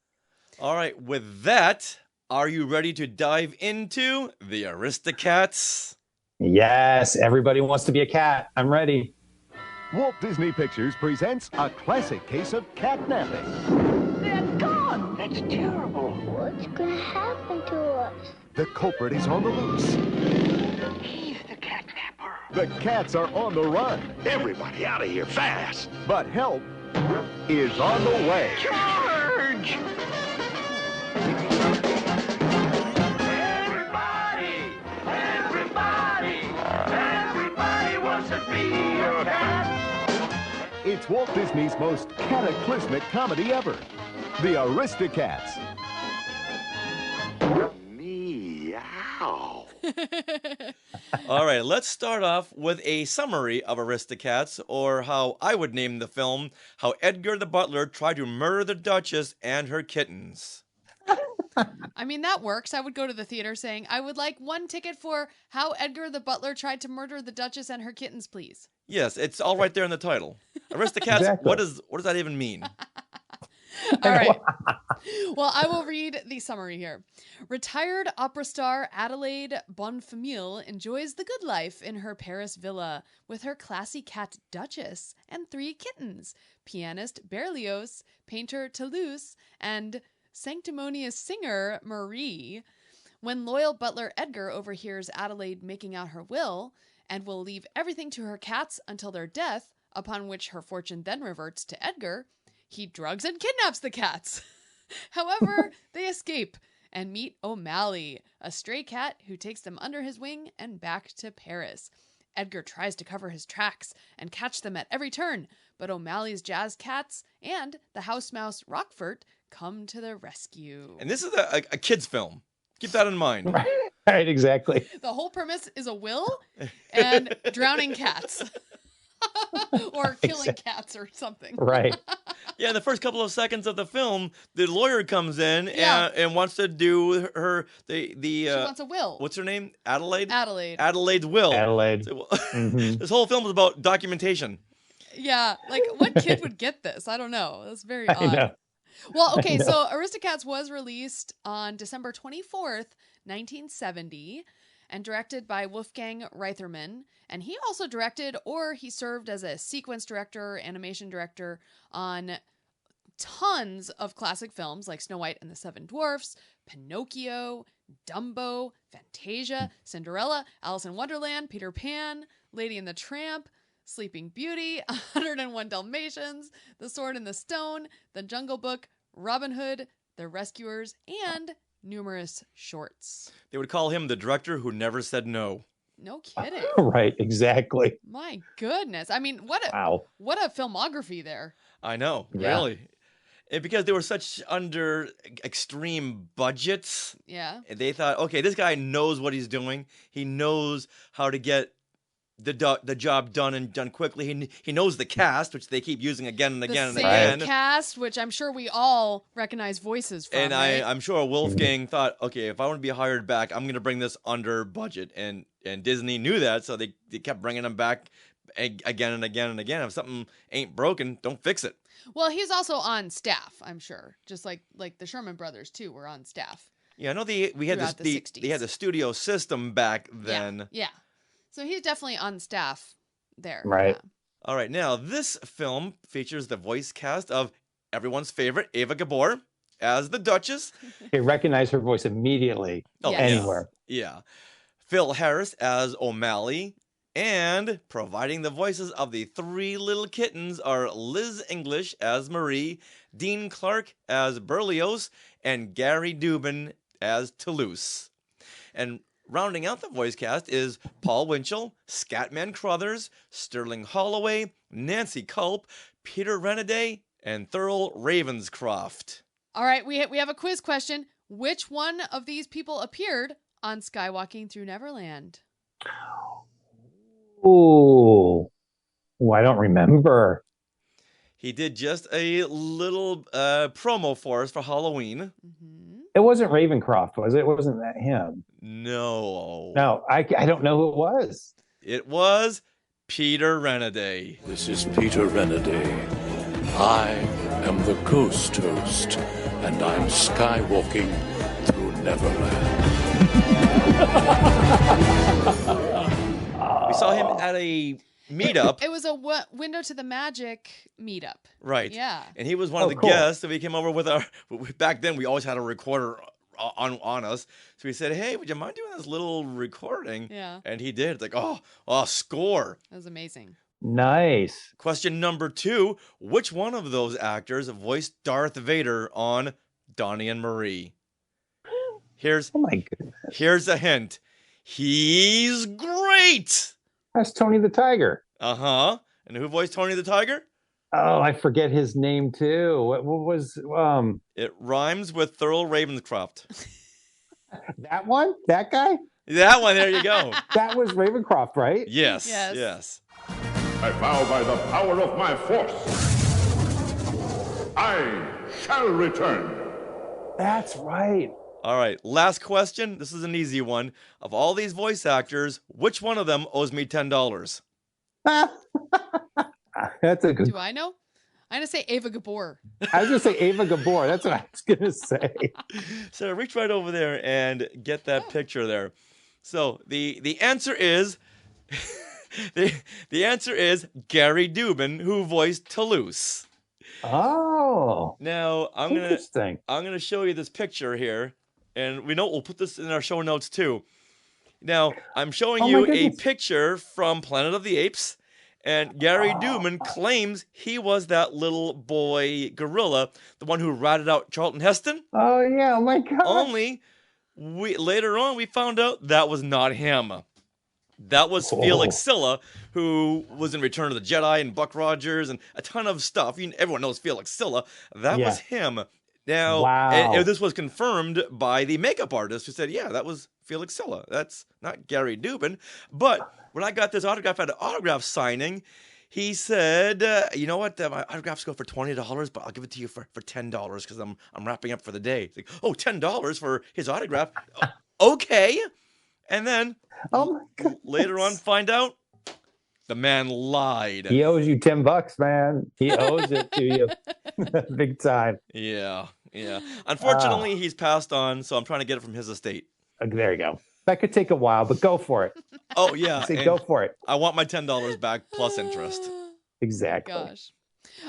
All right. With that, are you ready to dive into the Aristocats? Yes. Everybody wants to be a cat. I'm ready. Walt Disney Pictures presents a classic case of catnapping. They're gone. That's terrible. What's going to happen to us? The culprit is on the loose. He's the catnapper. The cats are on the run. Everybody out of here fast. But help is on the way. Charge! Everybody wants to be a cat. It's Walt Disney's most cataclysmic comedy ever, The Aristocats. Meow. All right, let's start off with a summary of Aristocats, or how I would name the film, How Edgar the Butler Tried to Murder the Duchess and Her Kittens. I mean, that works. I would go to the theater saying, I would like 1 ticket for How Edgar the Butler Tried to Murder the Duchess and Her Kittens, please. Yes, it's all right there in the title. Aristocats, Exactly. what does that even mean? All right. Well, I will read the summary here. Retired opera star Adelaide Bonfamille enjoys the good life in her Paris villa with her classy cat Duchess and 3 kittens, pianist Berlioz, painter Toulouse, and sanctimonious singer Marie. When loyal butler Edgar overhears Adelaide making out her will and will leave everything to her cats until their death, upon which her fortune then reverts to Edgar, he drugs and kidnaps the cats. However, they escape and meet O'Malley, a stray cat who takes them under his wing and back to Paris. Edgar tries to cover his tracks and catch them at every turn, but O'Malley's jazz cats and the house mouse Rockfort come to the rescue. And this is a kid's film. Keep that in mind. Right, exactly. The whole premise is a will and drowning cats. Or killing cats or something. Right. Yeah, in the first couple of seconds of the film, the lawyer comes in Yeah. and wants to do her She wants a will. what's her name? Adelaide? Adelaide. Adelaide's will. Adelaide. So, Mhm. This whole film is about documentation. Yeah, like what kid would get this? I don't know. That's very I odd. know. Well, okay, I know. so Aristocats was released on December 24th, 1970, and directed by Wolfgang Reitherman. And he also directed, or he served as a sequence director, animation director on tons of classic films like Snow White and the Seven Dwarfs, Pinocchio, Dumbo, Fantasia, Cinderella, Alice in Wonderland, Peter Pan, Lady and the Tramp, Sleeping Beauty, 101 Dalmatians, The Sword and the Stone, The Jungle Book, Robin Hood, The Rescuers, and numerous shorts. They would call him the director who never said no. No kidding. Right, exactly. My goodness. I mean, what a Wow. what a filmography there. I know, Yeah. really. And because they were such under extreme budgets, Yeah. they thought, okay, this guy knows what he's doing. He knows how to get the job done and done quickly. He knows the cast, which they keep using again and again and The again. same cast, which I'm sure we all recognize voices from. And right? I'm sure Wolfgang thought, okay, if I want to be hired back, I'm going to bring this under budget. And Disney knew that, so they kept bringing him back again and again and again. If something ain't broken, don't fix it. Well, he's also on staff, I'm sure. Just like the Sherman Brothers, too, were on staff. Yeah, I know we had Throughout the 60s. they had the studio system back then. Yeah. So he's definitely on staff there. Right. Yeah. All right, now this film features the voice cast of everyone's favorite Ava Gabor as the Duchess. You recognize her voice immediately anywhere. Yeah. Phil Harris as O'Malley. And providing the voices of the 3 little kittens are Liz English as Marie, Dean Clark as Berlioz, and Gary Dubin as Toulouse. And rounding out the voice cast is Paul Winchell, Scatman Crothers, Sterling Holloway, Nancy Culp, Peter Renaday, and Thurl Ravenscroft. All right, we have a quiz question. Which one of these people appeared on Skywalking Through Neverland? Ooh. Oh, I don't remember. He did just a little promo for us for Halloween. It wasn't Ravencroft, was it? Wasn't that him? No. No, I don't know who it was. It was Peter Renaday. This is Peter Renaday. I am the Ghost Host, and I'm skywalking through Neverland. We saw him at a meetup. It was a Window to the Magic meetup. Right. Yeah. And he was one of the cool. guests that we came over with our... Back then, we always had a recorder on us. So we said, hey, would you mind doing this little recording? Yeah. And he did. It's like, score. That was amazing. Nice. Question number 2. Which one of those actors voiced Darth Vader on Donnie and Marie? Oh my goodness. Here's a hint. He's great. That's Tony the Tiger. Uh-huh. And who voiced Tony the Tiger? Oh, I forget his name too. What was It rhymes with Thurl Ravenscroft. that one? That guy? That one, there you go. That was Ravencroft, right? Yes. I vow by the power of my force, I shall return. That's right. All right, last question. This is an easy one. Of all these voice actors, which one of them owes me $10? That's a good. Do I know? I'm gonna say Ava Gabor. I was gonna say Ava Gabor. That's what I was gonna say. So reach right over there and get that picture there. So the answer is the answer is Gary Dubin, who voiced Toulouse. Oh. Now I'm gonna show you this picture here, and we'll put this in our show notes too. Now I'm showing you a picture from Planet of the Apes. And Gary Dubin claims he was that little boy gorilla, the one who ratted out Charlton Heston. Oh, yeah. Oh, my God. Only later on we found out that was not him. That was Felix Silla, who was in Return of the Jedi and Buck Rogers and a ton of stuff. Everyone knows Felix Silla. That was him. Now, and this was confirmed by the makeup artist who said, yeah, that was Felix Silla. That's not Gary Dubin. But when I got this autograph at an autograph signing, he said, you know what, my autographs go for $20, but I'll give it to you for $10 because I'm wrapping up for the day. It's like, $10 for his autograph? Okay. And then later on find out the man lied. He owes you $10, man. He owes it to you. Big time. Yeah. Unfortunately, he's passed on, so I'm trying to get it from his estate. There you go. That could take a while, but go for it. Oh, yeah. Go for it. I want my $10 back plus interest. Exactly. Gosh.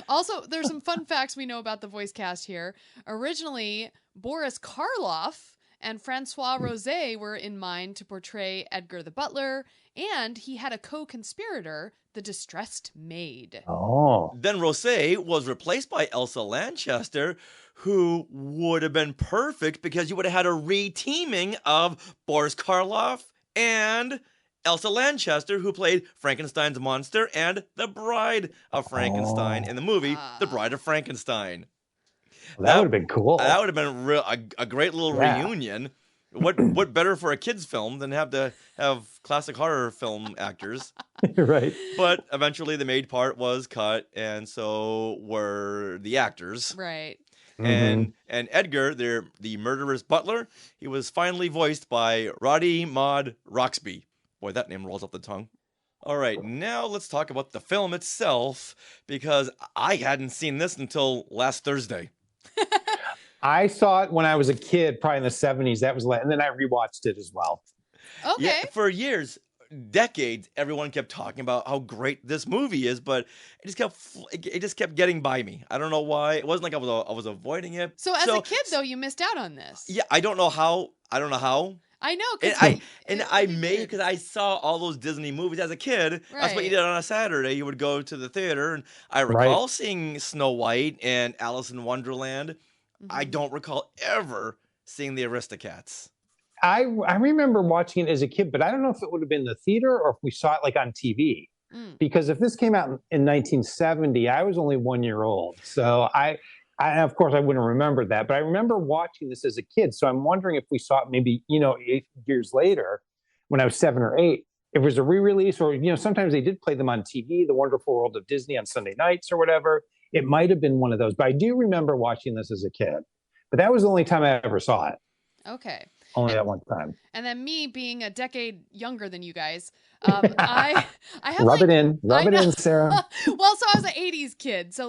Also, there's some fun facts we know about the voice cast here. Originally, Boris Karloff and Francois Rosé were in mind to portray Edgar the butler, and he had a co-conspirator, the distressed maid. Oh. Then Rosé was replaced by Elsa Lanchester, who would have been perfect because you would have had a re-teaming of Boris Karloff and Elsa Lanchester, who played Frankenstein's monster and the Bride of Frankenstein in the movie The Bride of Frankenstein. That would have been cool. That would have been a great little reunion. What better for a kid's film than to have classic horror film actors? Right. But eventually the maid part was cut, and so were the actors. Right. And Edgar, the murderous butler, he was finally voiced by Roddy Maud Roxby. Boy, that name rolls off the tongue. All right, now let's talk about the film itself, because I hadn't seen this until last Thursday. I saw it when I was a kid, probably in the 70s. That was and then I rewatched it as well. Okay. Yeah, for years, decades, everyone kept talking about how great this movie is, but it just kept getting by me. I don't know why. It wasn't like I was avoiding it. So as a kid, though, you missed out on this. Yeah, I don't know how. I know. Because I saw all those Disney movies as a kid. Right. That's what you did on a Saturday. You would go to the theater, and I recall seeing Snow White and Alice in Wonderland. I don't recall ever seeing the Aristocats. I remember watching it as a kid, but I don't know if it would have been the theater or if we saw it like on TV. Because if this came out in 1970, I was only 1 year old. So I of course I wouldn't remember that, but I remember watching this as a kid. So I'm wondering if we saw it maybe, 8 years later when I was 7 or 8, if it was a re-release or, sometimes they did play them on TV, The Wonderful World of Disney on Sunday nights or whatever. It might have been one of those, but I do remember watching this as a kid. But that was the only time I ever saw it. Okay. Only that one time. And then me being a decade younger than you guys, I have Rub it in, Sarah. Well, so I was an 80s kid. So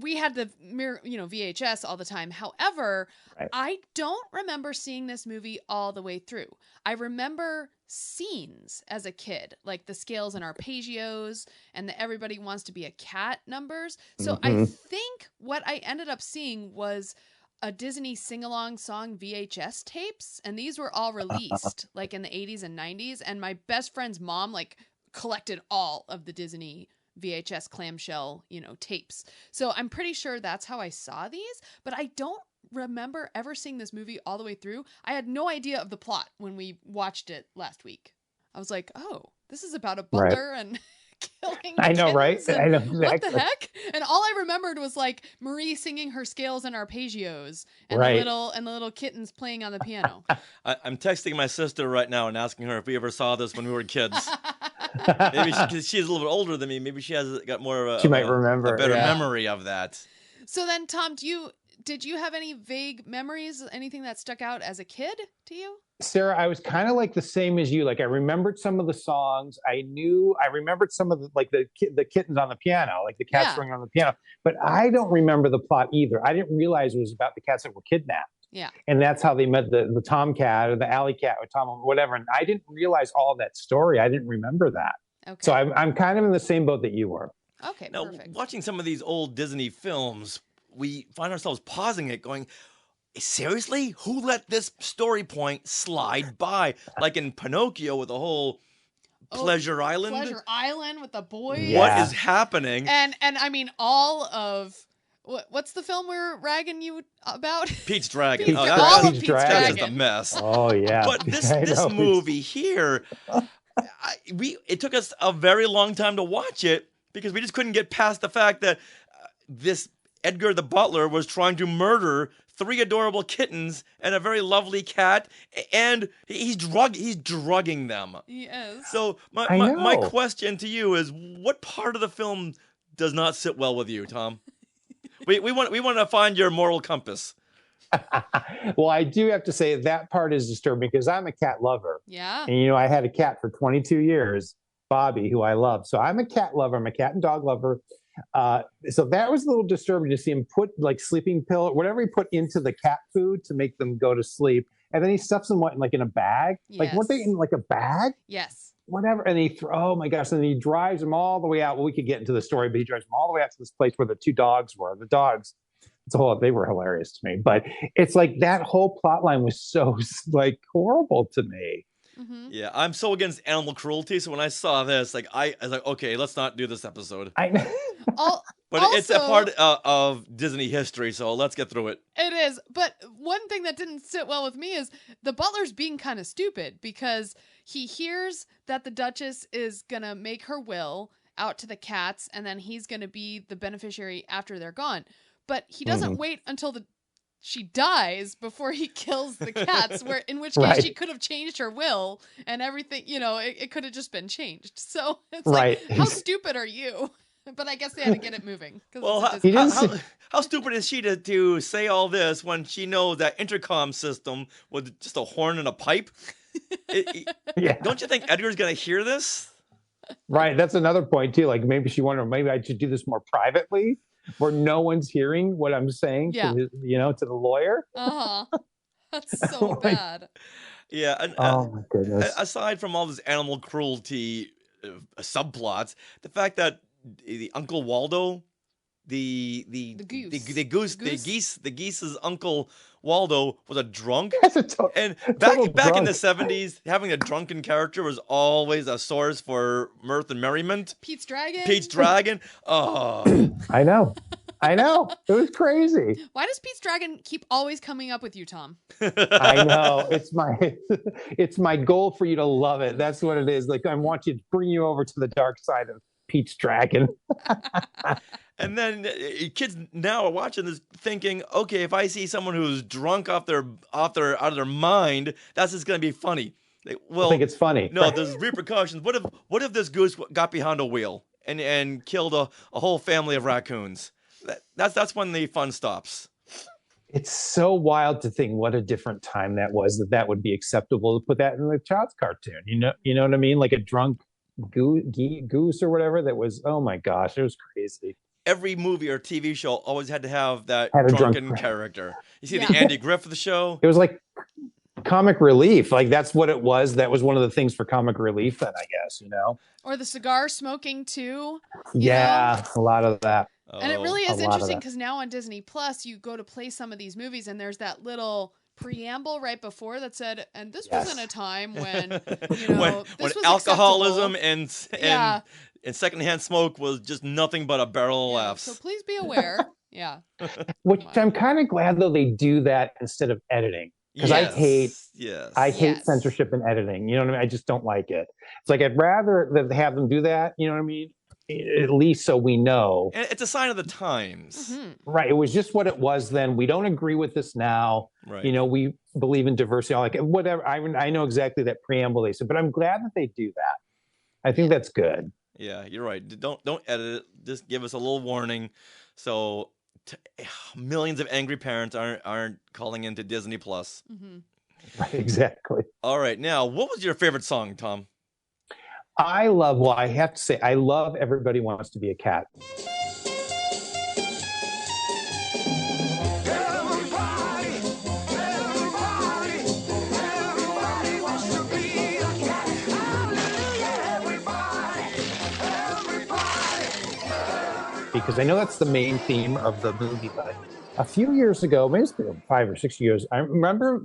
we had the VHS all the time. However, I don't remember seeing this movie all the way through. I remember scenes as a kid, like the scales and arpeggios and the everybody wants to be a cat numbers. So I think what I ended up seeing was a Disney sing-along song VHS tapes, and these were all released like in the 80s and 90s, and my best friend's mom like collected all of the Disney VHS clamshell, tapes. So I'm pretty sure that's how I saw these, but I don't remember ever seeing this movie all the way through. I had no idea of the plot when we watched it last week. I was like, oh, this is about a butler and killing I know, right? I know, exactly. What the heck? And all I remembered was like Marie singing her scales and arpeggios, and right. the little kittens playing on the piano. I'm texting my sister right now and asking her if we ever saw this when we were kids. Maybe because she's a little bit older than me. Maybe she has got more of she might remember a better memory of that. So then, Tom, did you have any vague memories? Anything that stuck out as a kid to you? Sarah, I was kind of like the same as you. Like I remembered some of the songs. I remembered some of the kittens on the piano, like the cats swinging on the piano. But I don't remember the plot either. I didn't realize it was about the cats that were kidnapped. Yeah. And that's how they met the tomcat or the alley cat or Tom, whatever. And I didn't realize all that story. I didn't remember that. Okay. So I'm kind of in the same boat that you were. Okay, now, perfect. Watching some of these old Disney films, we find ourselves pausing it going, seriously? Who let this story point slide by? Like in Pinocchio with the whole Pleasure Island? Pleasure Island with the boys. Yeah. What is happening? And I mean, all of... What's the film we're ragging you about? Pete's Dragon. Pete's Dragon. That's just a mess. Oh, yeah. But this movie here, it took us a very long time to watch it because we just couldn't get past the fact that this Edgar the butler was trying to murder 3 adorable kittens and a very lovely cat, and he's drugging them. Yes. So my question to you is, what part of the film does not sit well with you, Tom? We want to find your moral compass. Well, I do have to say that part is disturbing because I'm a cat lover. Yeah. And I had a cat for 22 years, Bobby, who I love. So I'm a cat lover. I'm a cat and dog lover. So that was a little disturbing to see him put like sleeping pill, whatever he put into the cat food to make them go to sleep. And then he stuffs them in a bag. Yes. Like weren't they in like a bag? Yes. Whatever. And oh my gosh. And then he drives them all the way out. Well, we could get into the story, but he drives them all the way out to this place where the 2 dogs were. The dogs, they were hilarious to me. But it's like that whole plot line was so like horrible to me. Mm-hmm. Yeah, I'm so against animal cruelty. So when I saw this, like I was like, okay, let's not do this episode. But also, it's a part of Disney history, so let's get through it. It is. But one thing that didn't sit well with me is the butler's being kind of stupid because he hears that the Duchess is going to make her will out to the cats, and then he's going to be the beneficiary after they're gone. But he doesn't wait until she dies before he kills the cats, in which case she could have changed her will and everything, it could have just been changed. So it's like, how stupid are you? But I guess they had to get it moving. Well, how stupid is she to say all this when she knows that intercom system was just a horn and a pipe? Don't you think Edgar's going to hear this? Right. That's another point, too. Like maybe she wondered, maybe I should do this more privately where no one's hearing what I'm saying to the lawyer. Uh-huh. That's so bad. Yeah. And, oh, my goodness. Aside from all this animal cruelty subplots, the fact that the Uncle Waldo, the geese's Uncle Waldo was a drunk. And back in the 70s, having a drunken character was always a source for mirth and merriment. Pete's Dragon. Oh, I know. It was crazy. Why does Pete's Dragon keep always coming up with you, Tom? I know. It's my goal for you to love it. That's what it is. Like I want you to bring you over to the dark side of Pete's Dragon. And then kids now are watching this thinking, okay, if I see someone who's drunk out of their mind, that's just going to be funny. Well, I think it's funny. No, there's repercussions. What if this goose got behind a wheel and killed a whole family of raccoons? That's when the fun stops. It's so wild to think what a different time that was, that would be acceptable to put that in the child's cartoon. You know what I mean? Like a drunk goose or whatever that was, oh my gosh, it was crazy. Every movie or TV show always had to have that drunken character. You see the Andy Griffith Show? It was like comic relief. Like that's what it was. That was one of the things for comic relief then, I guess, Or the cigar smoking too. Yeah, a lot of that. And it really a is lot of interesting that. because now on Disney Plus, you go to play some of these movies, and there's that little preamble right before that said, "And this was in a time when when this was alcoholism acceptable." and secondhand smoke was just nothing but a barrel of laughs. So please be aware. Yeah. Which I'm kind of glad though they do that instead of editing. Because I hate censorship in editing. You know what I mean? I just don't like it. It's like I'd rather that have them do that. You know what I mean? At least so we know. And it's a sign of the times. Right. It was just what it was then. We don't agree with this now. Right. You know, we believe in diversity. Like whatever. I know exactly that preamble they said, but I'm glad that they do that. I think that's good. Yeah, you're right. Don't edit it. Just give us a little warning, so millions of angry parents aren't calling into Disney Plus. Right, exactly. All right, now what was your favorite song, Tom? I have to say, I love Everybody Wants to Be a Cat. Because I know that's the main theme of the movie, but a few years ago, maybe it's been 5 or 6 years, I remember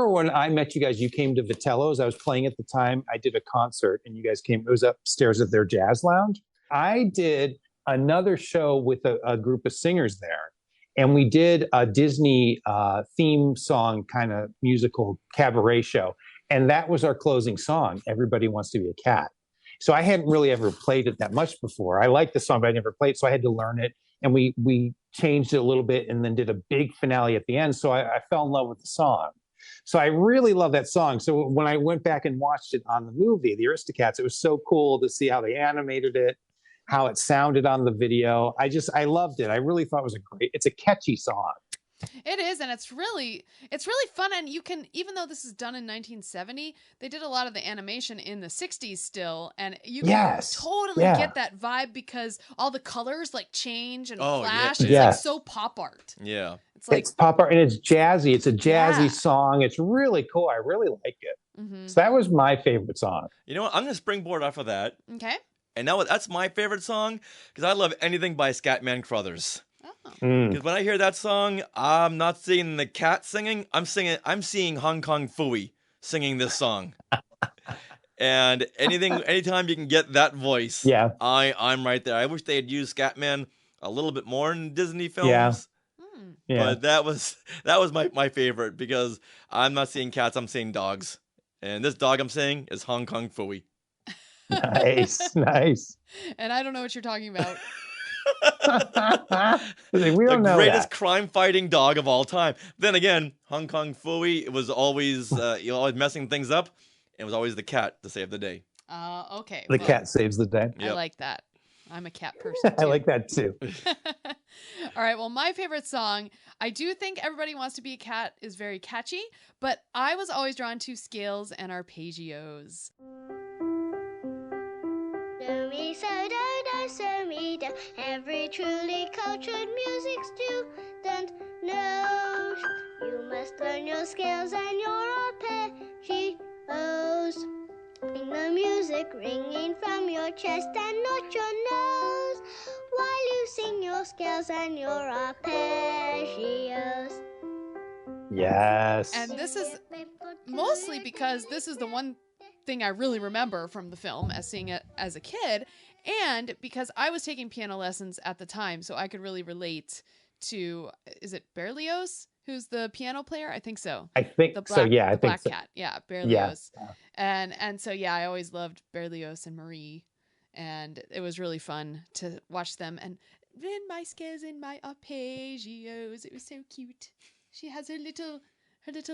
when I met you guys, you came to Vitello's. I was playing at the time. I did a concert and you guys came, it was upstairs at their jazz lounge. I did another show with a group of singers there. And we did a Disney theme song kind of musical cabaret show. And that was our closing song, Everybody Wants to Be a Cat. So I hadn't really ever played it that much before. I liked the song, but I never played it. So I had to learn it. And we changed it a little bit and then did a big finale at the end. So I fell in love with the song. So I really love that song. So when I went back and watched it on the movie, the Aristocats, it was so cool to see how they animated it, how it sounded on the video. I loved it. I really thought it was it's a catchy song. It is, and it's really fun. And you can, even though this is done in 1970, they did a lot of the animation in the 60s still, and you can totally get that vibe because all the colors like change and flash. It's like so pop art. Yeah, it's pop art and it's jazzy. It's a jazzy song. It's really cool. I really like it. So that was my favorite song. You know what? I'm gonna springboard off of that. Okay. And now that's my favorite song because I love anything by Scatman Crothers. Because when I hear that song, I'm not seeing the cat singing. I'm seeing Hong Kong Phooey singing this song. And anytime you can get that voice, I'm right there. I wish they had used Scatman a little bit more in Disney films. But that was my favorite because I'm not seeing cats, I'm seeing dogs. And this dog I'm seeing is Hong Kong Phooey. Nice. And I don't know what you're talking about. The greatest crime-fighting dog of all time. Then again, Hong Kong Phooey, it was always always messing things up. It was always the cat to save the day. Okay. The cat saves the day. I like that. I'm a cat person too. I like that too. All right. Well, my favorite song, I do think Everybody Wants to Be a Cat is very catchy, but I was always drawn to Scales and Arpeggios. Do me so do so me do. Every truly cultured music student knows you must learn your scales and your arpeggios. Bring the music ringing from your chest and not your nose, while you sing your scales and your arpeggios. Yes. And this is mostly because this is the one thing I really remember from the film as seeing it as a kid, and because I was taking piano lessons at the time, so I could really relate to, is it Berlioz who's the piano player? I think so. I think so. Yeah, I think so. Black Cat. Yeah, Berlioz. Yeah. And so yeah, I always loved Berlioz and Marie, and it was really fun to watch them. And then my scales and my arpeggios. It was so cute. She has her little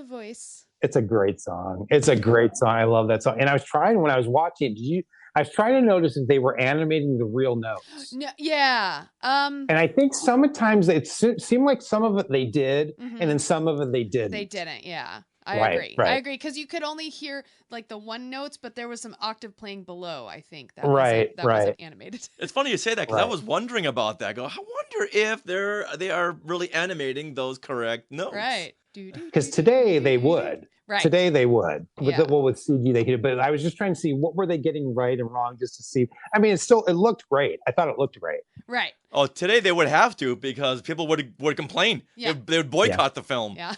voice. It's a great song. I love that song. And I was trying when I was watching it. I was trying to notice if they were animating the real notes. No, yeah. And I think sometimes it seemed like some of it they did, and then some of it they didn't. They didn't. Yeah. I agree. I agree because you could only hear like the one notes, but there was some octave playing below. I think that wasn't animated. It's funny you say that because I was wondering about that. I wonder if they are really animating those correct notes. Right. Because today they would. Right. Today they would. With Yeah. with CG they could, but I was just trying to see what were they getting right and wrong just to see. I mean, it looked great. I thought it looked great. Right. Oh, today they would have to because people would complain. Yeah. They would boycott the film. Yeah.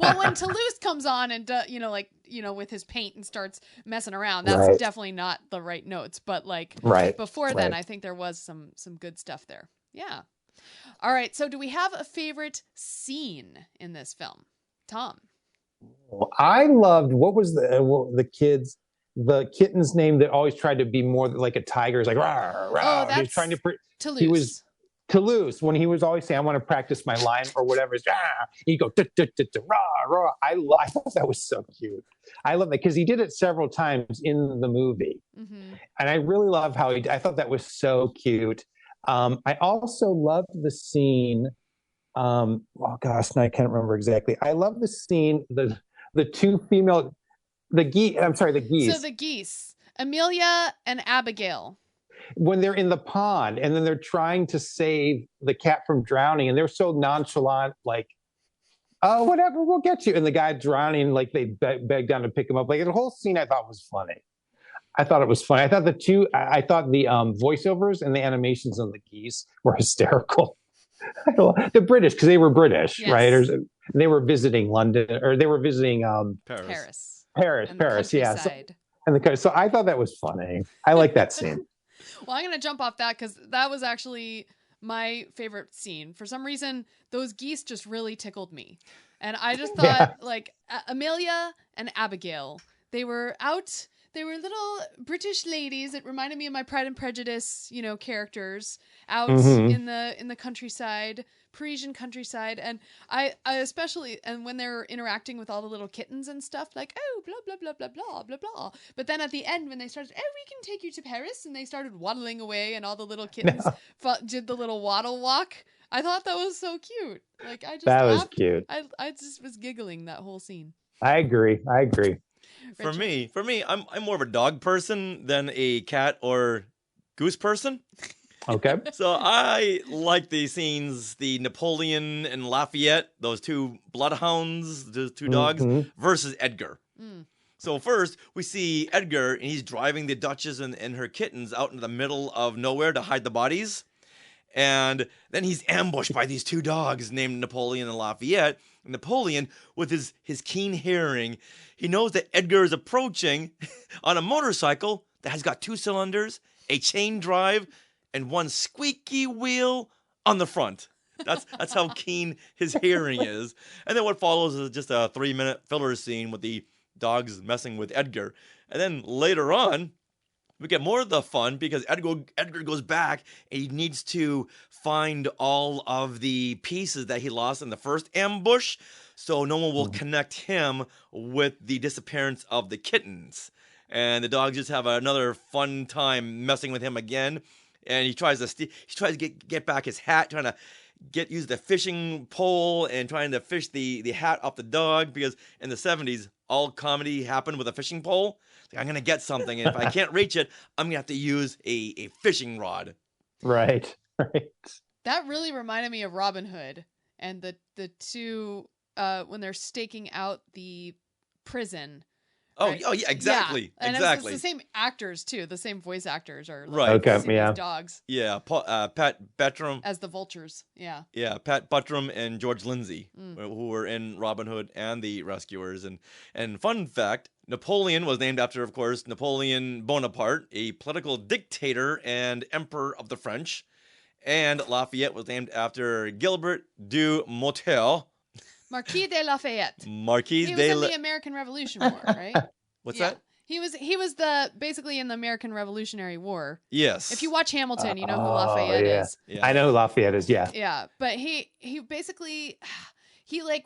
Well, when Toulouse comes on and with his paint and starts messing around, that's Right. definitely not the right notes. But Right. before then, Right. I think there was some good stuff there. Yeah. All right. So, do we have a favorite scene in this film, Tom? I loved what was the kitten's name that always tried to be more like a tiger. Is like rah, rah. Oh, He was trying to Toulouse. He was Toulouse when he was always saying, "I want to practice my line" or whatever. He'd go rah, rah. I thought that was so cute. I love that because he did it several times in the movie, and I really love how I thought that was so cute. I also loved the scene. Oh gosh, now I can't remember exactly. I love the scene. The two female, the geese. I'm sorry, the geese. So the geese, Amelia and Abigail. When they're in the pond and then they're trying to save the cat from drowning and they're so nonchalant, like, oh, whatever, we'll get you. And the guy drowning, like they beg down to pick him up. Like the whole scene I thought was funny. I thought it was funny. I thought the voiceovers and the animations on the geese were hysterical. The British, because they were British, Yes. right? They were visiting London, or they were visiting Paris. Paris, yeah. Countryside. So I thought that was funny. I like that scene. Well, I'm going to jump off that because that was actually my favorite scene. For some reason, those geese just really tickled me. And I just thought, Amelia and Abigail, they were out. They were little British ladies. It reminded me of my Pride and Prejudice, characters out in the countryside, Parisian countryside. And I especially, and when they're interacting with all the little kittens and stuff, like, oh, blah, blah, blah, blah, blah, blah, blah. But then at the end, when they started, oh, we can take you to Paris. And they started waddling away and all the little kittens did the little waddle walk. I thought that was so cute. Like, I just That was laughed. cute. I just was giggling that whole scene. I agree. For me, I'm more of a dog person than a cat or goose person. Okay. So I like the scenes, the Napoleon and Lafayette, those two bloodhounds, those two dogs, versus Edgar. So first, we see Edgar, and he's driving the Duchess and her kittens out into the middle of nowhere to hide the bodies. And then he's ambushed by these two dogs named Napoleon and Lafayette. And Napoleon, with his keen hearing, he knows that Edgar is approaching on a motorcycle that has got 2 cylinders, a chain drive, and one squeaky wheel on the front. That's how keen his hearing is. And then what follows is just a 3-minute filler scene with the dogs messing with Edgar. And then later on, we get more of the fun because Edgar goes back and he needs to find all of the pieces that he lost in the first ambush so no one will connect him with the disappearance of the kittens. And the dogs just have another fun time messing with him again. And he tries to get back his hat, trying to use the fishing pole and trying to fish the hat off the dog because in the 70s, all comedy happened with a fishing pole. Like, I'm going to get something, and if I can't reach it, I'm going to have to use a fishing rod. Right. That really reminded me of Robin Hood and the two when they're staking out the prison. Right? Oh, yeah, exactly. Yeah. And exactly. it's the same actors, too. The same voice actors are right. Okay, these dogs. Yeah, Pat Buttram. As the vultures, yeah. Yeah, Pat Buttram and George Lindsay, who were in Robin Hood and the Rescuers. And fun fact, Napoleon was named after, of course, Napoleon Bonaparte, a political dictator and emperor of the French. And Lafayette was named after Gilbert du Motel. Marquis de Lafayette. He was in the American Revolution War, right? What's that? He was basically in the American Revolutionary War. Yes. If you watch Hamilton, you know who Lafayette is. Yeah. I know who Lafayette is, yeah. Yeah, but he basically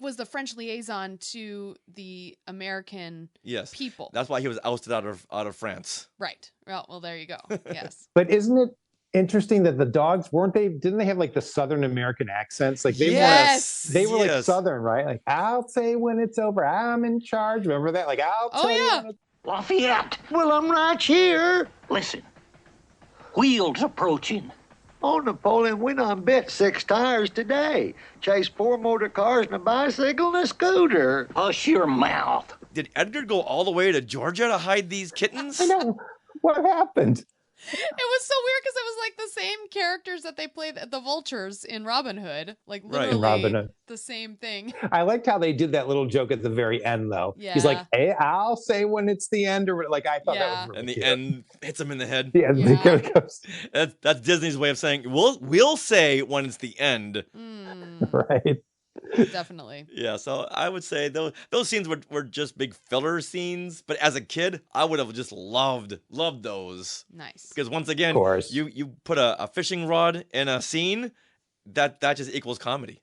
was the French liaison to the American people. That's why he was ousted out of France. Right. Well, there you go. Yes. But isn't it interesting that the dogs didn't they have like the Southern American accents? Like they were like Southern, right? Like, I'll say when it's over, I'm in charge. Remember that? Like, I'll tell you when it's... Lafayette, well, I'm right here. Listen, wheels approaching. Oh, Napoleon, we done bit 6 tires today. Chased 4 motor cars and a bicycle and a scooter. Hush your mouth. Did Edgar go all the way to Georgia to hide these kittens? I know. What happened? It was so weird because it was like the same characters that they played the vultures in Robin Hood. Like literally Robin Hood. the same thing. I liked how they did that little joke at the very end, though. Yeah. He's like, hey, I'll say when it's the end, or like, I thought that was really And the cute. end hits him in the head. Yeah, That's Disney's way of saying we'll say when it's the end. Right. Definitely. Yeah, so I would say those scenes were just big filler scenes, but as a kid, I would have just loved those. Nice. Because once again, Of course. you put a fishing rod in a scene, that just equals comedy.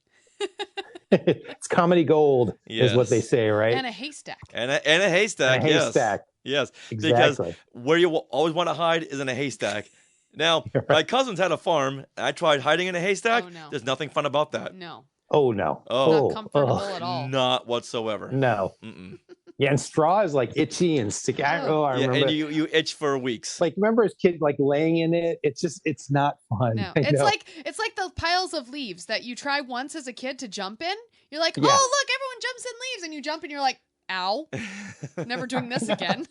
It's comedy gold, is what they say, right? And a haystack. And a haystack, And a haystack. Yes. Exactly. Because where you will always want to hide is in a haystack. Now, my cousins had a farm, and I tried hiding in a haystack. Oh, no. There's nothing fun about that. No. Oh, no. Not comfortable at all. Not whatsoever. No. Mm-mm. Yeah, and straw is like itchy and sticky. I remember. And you itch for weeks. Like, remember as kids, like laying in it? It's not fun. No. I It's know. like those piles of leaves that you try once as a kid to jump in. You're like, Yeah. oh, look, everyone jumps in leaves. And you jump and you're like, ow. Never doing this again.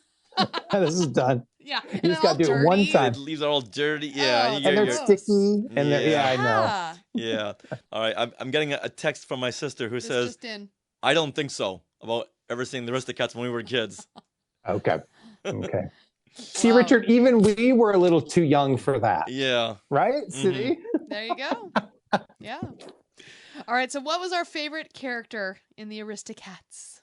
This is done. Yeah. You just got to do it one time. The leaves are all dirty. Yeah. And they're sticky. And they're, I know. Yeah. Yeah. All right. I'm getting a text from my sister who says, Just in. I don't think so about ever seeing the Aristocats when we were kids. Okay. See, Richard, even we were a little too young for that. Yeah. Right? See? There you go. Yeah. All right. So, what was our favorite character in the Aristocats?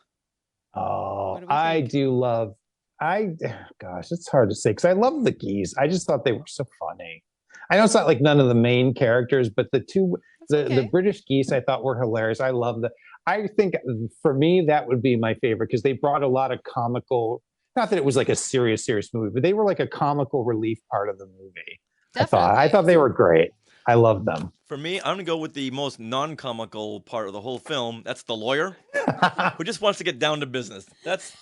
Oh, I do love. Gosh, it's hard to say because I love the geese. I just thought they were so funny. I know it's not like none of the main characters, but the British geese I thought were hilarious. I love that. I think for me that would be my favorite because they brought a lot of comical. Not that it was like a serious movie, but they were like a comical relief part of the movie. Definitely. I thought they were great. I love them. For me, I'm going to go with the most non-comical part of the whole film. That's the lawyer who just wants to get down to business. That's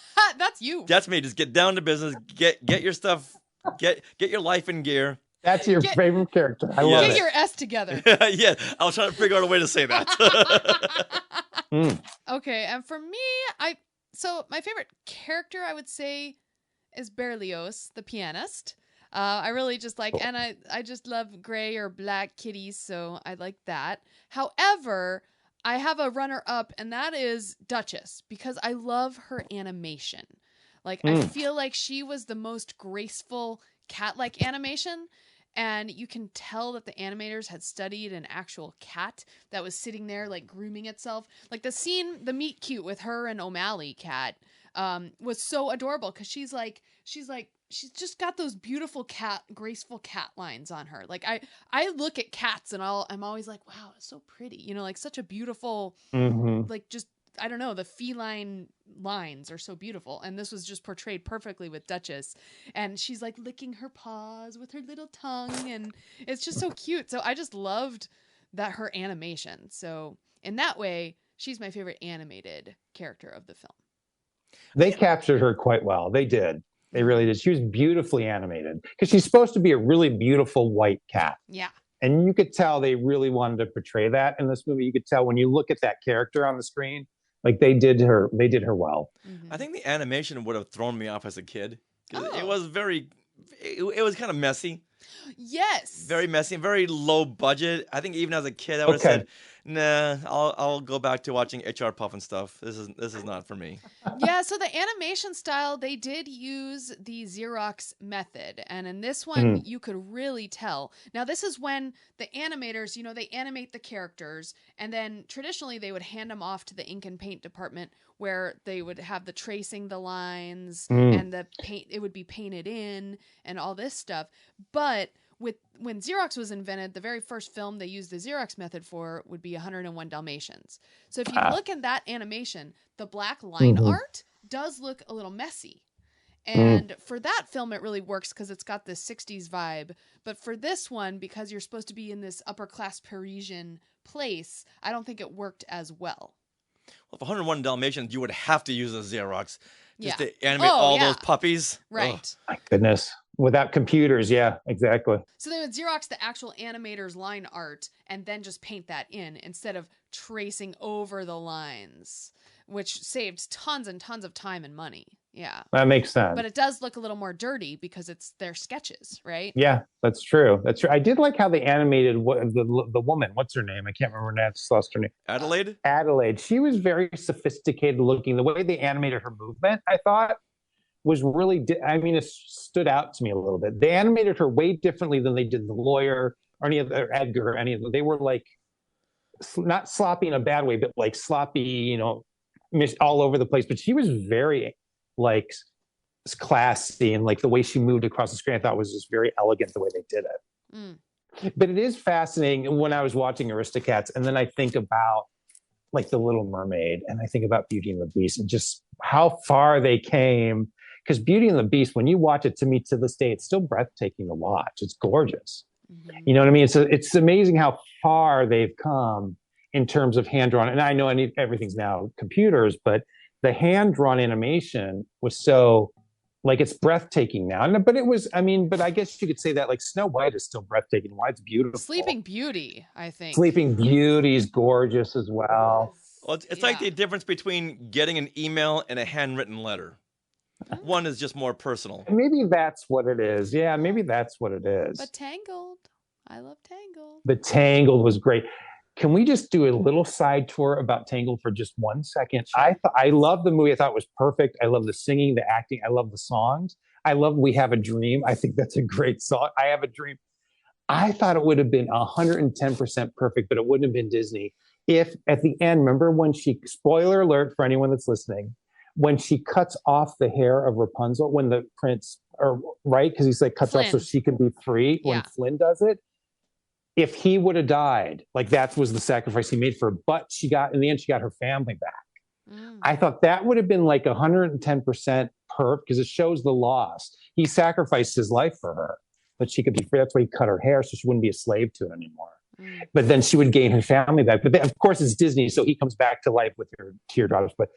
you. That's me. Just get down to business. Get your stuff. Get your life in gear. That's your favorite character. I love it. Get your S together. Yeah, I was trying to figure out a way to say that. Okay, and for me, my favorite character I would say is Berlioz, the pianist. I really just like, and I just love gray or black kitties, so I like that. However, I have a runner-up, and that is Duchess, because I love her animation. Like, I feel like she was the most graceful cat-like animation, and you can tell that the animators had studied an actual cat that was sitting there, like, grooming itself. Like, the scene, the meet cute with her and O'Malley cat, was so adorable, because she's just got those beautiful graceful cat lines on her. Like I look at cats and I'm always like, wow, it's so pretty. You know, like such a beautiful, like just, I don't know, the feline lines are so beautiful. And this was just portrayed perfectly with Duchess. And she's like licking her paws with her little tongue. And it's just so cute. So I just loved her animation. So in that way, she's my favorite animated character of the film. They captured her quite well. They did. They really did. She was beautifully animated because she's supposed to be a really beautiful white cat. Yeah. And you could tell they really wanted to portray that in this movie. You could tell when you look at that character on the screen, like they did her well. I think the animation would have thrown me off as a kid. It was it was kind of messy. Yes. Very messy and very low budget. I think even as a kid, I would have said, nah, I'll go back to watching HR Puff and stuff. This is not for me. Yeah, so the animation style, they did use the Xerox method. And in this one, you could really tell. Now, this is when the animators, they animate the characters. And then traditionally, they would hand them off to the ink and paint department where they would have the tracing the lines and the paint, it would be painted in and all this stuff. But when Xerox was invented, the very first film they used the Xerox method for would be 101 Dalmatians. So if you look at that animation, the black line art does look a little messy. And for that film, it really works because it's got this 60s vibe. But for this one, because you're supposed to be in this upper class Parisian place, I don't think it worked as well. Well, for 101 Dalmatians, you would have to use a Xerox just to animate those puppies. Right. Ugh. My goodness. Without computers, yeah, exactly. So they would Xerox the actual animator's line art and then just paint that in instead of tracing over the lines, which saved tons and tons of time and money. Yeah. That makes sense. But it does look a little more dirty because it's their sketches, right? Yeah, that's true. That's true. I did like how they animated the woman. What's her name? I can't remember now. I just lost her name. Adelaide? Adelaide. She was very sophisticated looking. The way they animated her movement, I thought, was really, it stood out to me a little bit. They animated her way differently than they did the lawyer or any of the Edgar or any of them. They were like, not sloppy in a bad way, but like sloppy, all over the place. But she was very like classy, and like the way she moved across the screen, I thought was just very elegant the way they did it. But it is fascinating when I was watching Aristocats, and then I think about like The Little Mermaid, and I think about Beauty and the Beast, and just how far they came. Because Beauty and the Beast, when you watch it, to me to this day, it's still breathtaking to watch. It's gorgeous. You know what I mean? It's amazing how far they've come in terms of hand-drawn. And I know everything's now computers, but the hand-drawn animation was so, like, it's breathtaking now. But it was, but I guess you could say that, like, Snow White is still breathtaking. Why it's beautiful. Sleeping Beauty, I think. Sleeping Beauty is gorgeous as well. Well, it's like the difference between getting an email and a handwritten letter. One is just more personal. Maybe that's what it is. Yeah, maybe that's what it is. But Tangled. I love Tangled. The Tangled was great. Can we just do a little side tour about Tangled for just 1 second? Sure. I love the movie. I thought it was perfect. I love the singing, the acting. I love the songs. I love We Have a Dream. I think that's a great song. I Have a Dream. I thought it would have been 110% perfect, but it wouldn't have been Disney if at the end, remember when she, spoiler alert for anyone that's listening, when she cuts off the hair of Rapunzel, when the prince, or right, because he's like cuts Flynn. off so she can be free. Yeah. When Flynn does it, if he would have died, like that was the sacrifice he made for her. But she got, in the end, she got her family back. I thought that would have been like 110% perf, because it shows the loss. He sacrificed his life for her, but she could be free. That's why he cut her hair, so she wouldn't be a slave to it anymore. But then she would gain her family back. But then, of course, it's Disney, so he comes back to life with her teardrops. But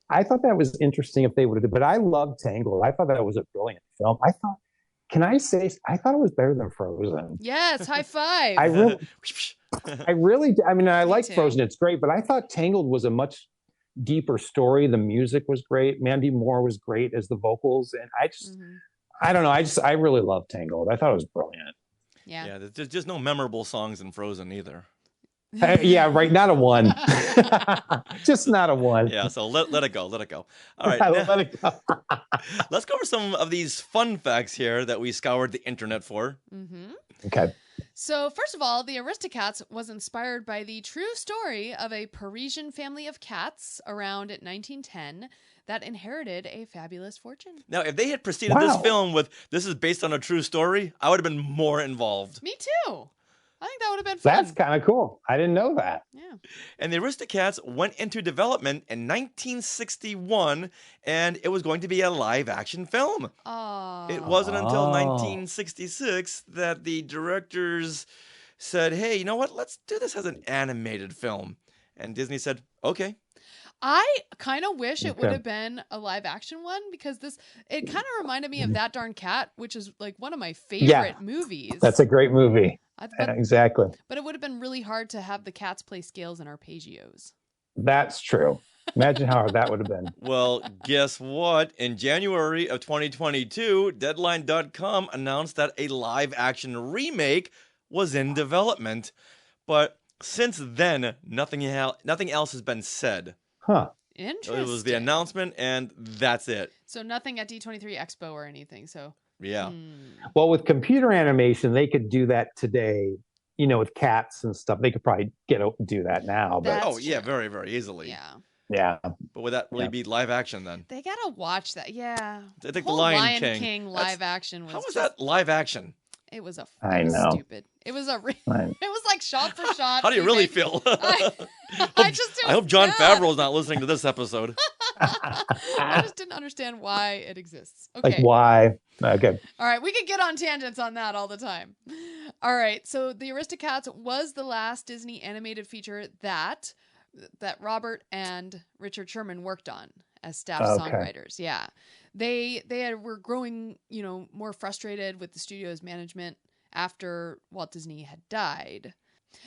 I thought that was interesting if they would have. But I love Tangled. I thought that was a brilliant film. I thought it was better than Frozen. Yes, high five. I really, I like Frozen. It's great, but I thought Tangled was a much deeper story. The music was great. Mandy Moore was great as the vocals, and I don't know. I really love Tangled. I thought it was brilliant. Yeah. There's just no memorable songs in Frozen either. Yeah, right. Not a one. Just not a one. Yeah, so let it go. Let it go. All right. Let it go. Let's go over some of these fun facts here that we scoured the internet for. Okay. So, first of all, the Aristocats was inspired by the true story of a Parisian family of cats around 1910 that inherited a fabulous fortune. Now, if they had preceded this film with, this is based on a true story, I would have been more involved. Me too. I think that would have been fun. That's kind of cool. I didn't know that. Yeah. And the Aristocats went into development in 1961, and it was going to be a live-action film. It wasn't until 1966 that the directors said, hey, you know what? Let's do this as an animated film. And Disney said, okay. I kind of wish it would have been a live action one, because it kind of reminded me of That Darn Cat, which is like one of my favorite movies. That's a great movie. Exactly. But it would have been really hard to have the cats play scales and arpeggios. That's true. Imagine how hard that would have been. Well, guess what? In January of 2022, Deadline.com announced that a live action remake was in development. But since then, nothing else has been said. Huh. Interesting. It was the announcement, and that's it. So nothing at D23 Expo or anything. So yeah. Well, with computer animation, they could do that today. With cats and stuff, they could probably do that now. But very, very easily. Yeah. Yeah. But would that really be live action then? They gotta watch that. Yeah. I think the Lion King live action was. How was that live action? It was stupid. It was it was like shot for shot. How do you really feel? I hope Jon Favreau is not listening to this episode. I just didn't understand why it exists. Okay. Like why? Okay. All right, we could get on tangents on that all the time. All right, so the Aristocats was the last Disney animated feature that Robert and Richard Sherman worked on. as staff songwriters. Yeah. They were growing, more frustrated with the studio's management after Walt Disney had died.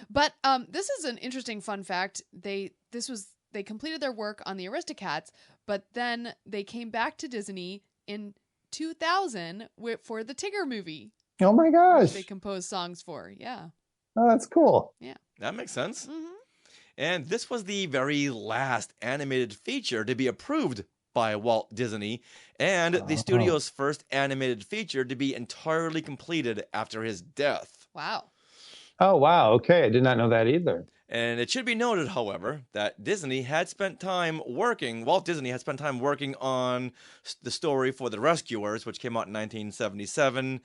But this is an interesting fun fact. They completed their work on the Aristocats, but then they came back to Disney in 2000 for the Tigger movie. Oh my gosh. They composed songs for. Yeah. Oh, that's cool. Yeah. That makes sense. Mm-hmm. And this was the very last animated feature to be approved by Walt Disney, and the studio's first animated feature to be entirely completed after his death. Wow. Oh, wow. Okay. I did not know that either. And it should be noted, however, that Walt Disney had spent time working on the story for The Rescuers, which came out in 1977,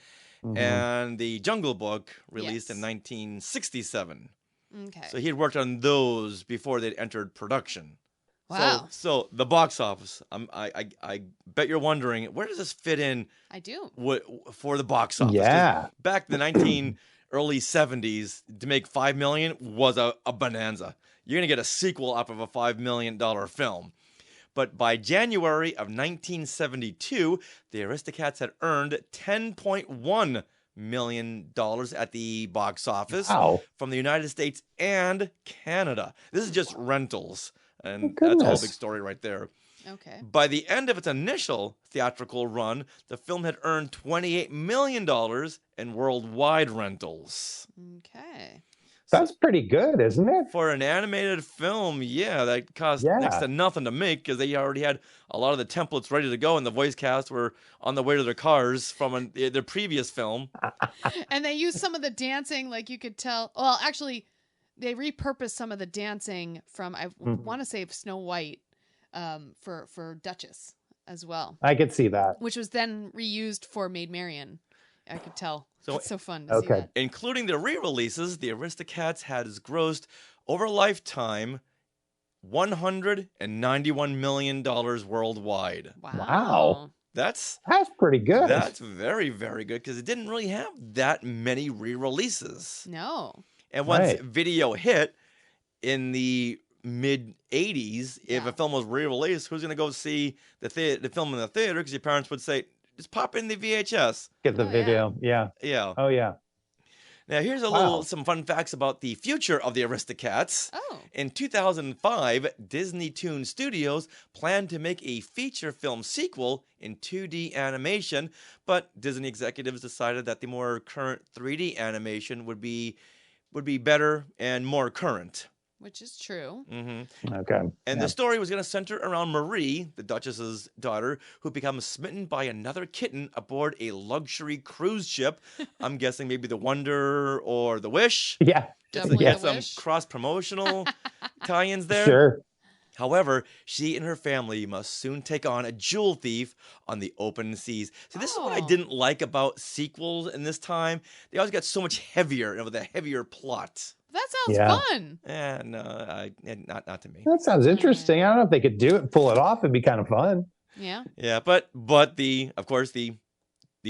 and The Jungle Book, released in 1967. Okay. So he had worked on those before they'd entered production. Wow. So the box office, I bet you're wondering, where does this fit in? I do. For the box office. Yeah. Back in the early 70s, to make $5 million was a bonanza. You're going to get a sequel off of a $5 million film. But by January of 1972, the Aristocats had earned $10.1 million at the box office from the United States and Canada. This is just rentals. And that's a whole big story right there. Okay. By the end of its initial theatrical run, the film had earned $28 million in worldwide rentals. Okay. That's pretty good, isn't it? For an animated film, yeah, that cost next to nothing to make because they already had a lot of the templates ready to go and the voice cast were on the way to their cars from their previous film. And they used some of the dancing, like you could tell. Well, actually, they repurposed some of the dancing from, I want to say, Snow White for Duchess as well. I could see that. Which was then reused for Maid Marian. I could tell. So it's so fun to see okay. that. Including the re-releases, the Aristocats has grossed over a lifetime $191 million worldwide. Wow. That's pretty good. That's very, very good because it didn't really have that many re-releases. No. And once video hit in the mid 80s, if a film was re-released, who's going to go see the film in the theater? Because your parents would say, just pop in the VHS. Get the video. Yeah. Oh, yeah. Now, here's some fun facts about the future of the Aristocats. Oh. In 2005, Disney Toon Studios planned to make a feature film sequel in 2D animation, but Disney executives decided that the more current 3D animation would be better and more current. Which is true. Mm-hmm. Okay. And the story was going to center around Marie, the Duchess's daughter, who becomes smitten by another kitten aboard a luxury cruise ship. I'm guessing maybe the Wonder or the Wish. Yeah. Just to get some cross-promotional tie-ins there. Sure. However, she and her family must soon take on a jewel thief on the open seas. So this is what I didn't like about sequels in this time. They always got so much heavier, with a heavier plot. That sounds fun. No, not to me. That sounds interesting. I don't know if they could pull it off. It'd be kind of fun. Yeah. Yeah, but of course the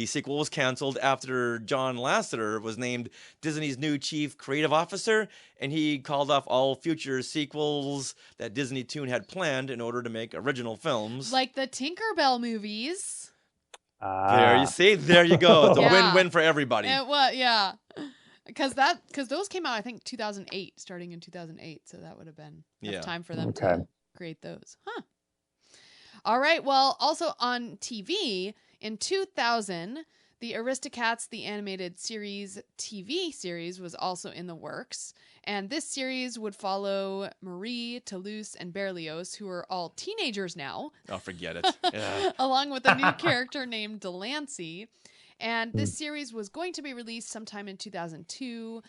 sequel was canceled after John Lasseter was named Disney's new chief creative officer, and he called off all future sequels that Disney Toon had planned in order to make original films. Like the Tinkerbell movies. There you go. It's a win-win for everybody. Yeah. Because those came out, I think, 2008, starting in 2008. So that would have been enough time for them to create those. Huh. All right. Well, also on TV, in 2000, the Aristocats, the animated TV series, was also in the works. And this series would follow Marie, Toulouse, and Berlioz, who are all teenagers now. Oh, forget it. Yeah. Along with a new character named Delancey. And this series was going to be released sometime in 2002,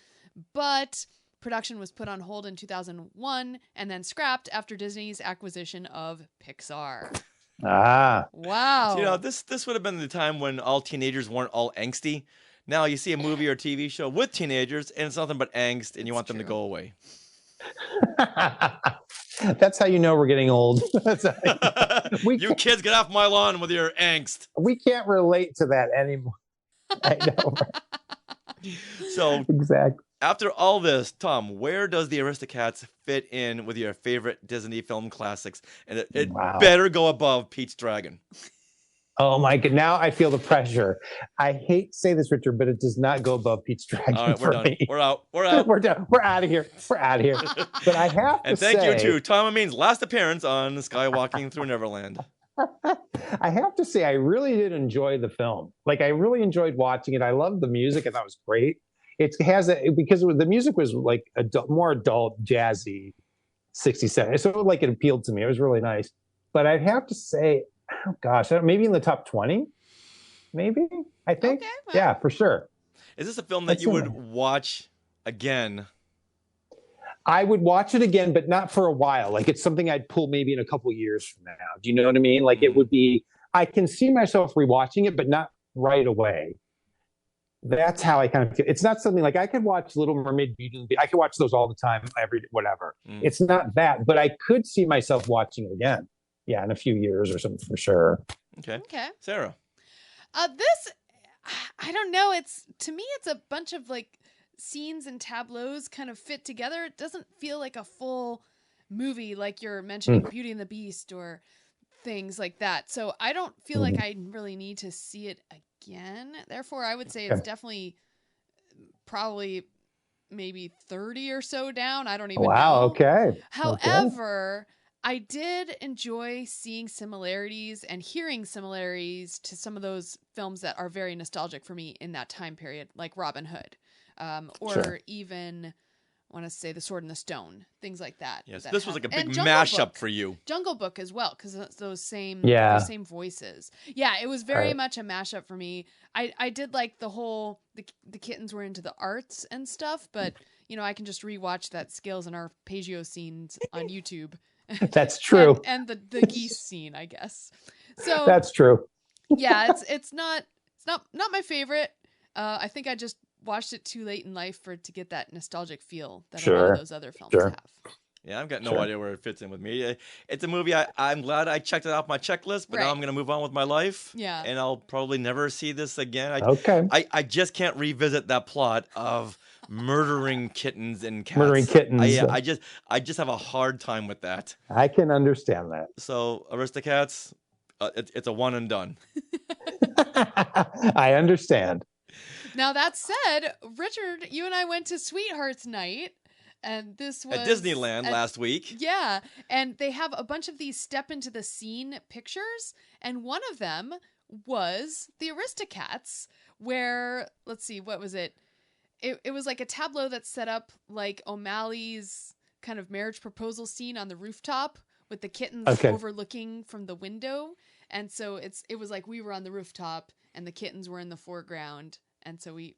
but production was put on hold in 2001 and then scrapped after Disney's acquisition of Pixar. Wow. So, this would have been the time when all teenagers weren't all angsty. Now you see a movie or TV show with teenagers, and it's nothing but angst, and you want them to go away. That's how you know we're getting old. You kids, get off my lawn with your angst. We can't relate to that anymore. I know. So exactly. after all this, Tom, where does the Aristocats fit in with your favorite Disney film classics? And it better go above Pete's Dragon. Oh my God! Now I feel the pressure. I hate to say this, Richard, but it does not go above Pete's Dragon. All right, we're done. Me. We're out. We're out. We're done. We're out of here. We're out of here. But I have to say, and thank you to Tom Ameen's last appearance on SKYwalking through Neverland. I have to say, I really did enjoy the film. Like, I really enjoyed watching it. I loved the music, and that was great. It has because the music was like more adult, jazzy, 67. So like it appealed to me. It was really nice. But I'd have to say, oh gosh, maybe in the top 20, maybe, I think. Okay, well. Yeah, for sure. Is this a film that you would watch again? I would watch it again, but not for a while. Like, it's something I'd pull maybe in a couple years from now. Do you know what I mean? Like, it would be, I can see myself rewatching it, but not right away. That's how I kind of feel. It's not something like I could watch Little Mermaid, Beauty and the Beast. I could watch those all the time, whatever. It's not that, but I could see myself watching it again. Yeah, in a few years or something for sure. Okay. Sarah. This, I don't know. To me, it's a bunch of like scenes and tableaus kind of fit together. It doesn't feel like a full movie like you're mentioning Beauty and the Beast or things like that. So I don't feel like I really need to see it again. Therefore, I would say it's definitely probably maybe 30 or so down. I don't even know. Wow, okay. However, I did enjoy seeing similarities and hearing similarities to some of those films that are very nostalgic for me in that time period, like Robin Hood, or even, I want to say, The Sword and the Stone, things like that. Yes, this was like a big mashup for you. Jungle Book as well, because it's those same voices. Yeah, it was very much a mashup for me. I did like the whole, the kittens were into the arts and stuff, but, you know, I can just rewatch that Scales and Arpeggio scenes on YouTube. That's true. and the geese scene, I guess. So that's true. Yeah, it's not my favorite. I think I just watched it too late in life to get that nostalgic feel that a lot of those other films have. Yeah, I've got no idea where it fits in with me. It's a movie I'm glad I checked it off my checklist, but now I'm going to move on with my life. Yeah. And I'll probably never see this again. I just can't revisit that plot of murdering kittens and cats. Murdering kittens. I just have a hard time with that. I can understand that. So, Aristocats, it's a one and done. I understand. Now, that said, Richard, you and I went to Sweethearts Night. And this was at Disneyland last week. Yeah. And they have a bunch of these step into the scene pictures. And one of them was the Aristocats, where, let's see, what was it? It was like a tableau that's set up like O'Malley's kind of marriage proposal scene on the rooftop with the kittens overlooking from the window. And so it was like we were on the rooftop and the kittens were in the foreground. And so we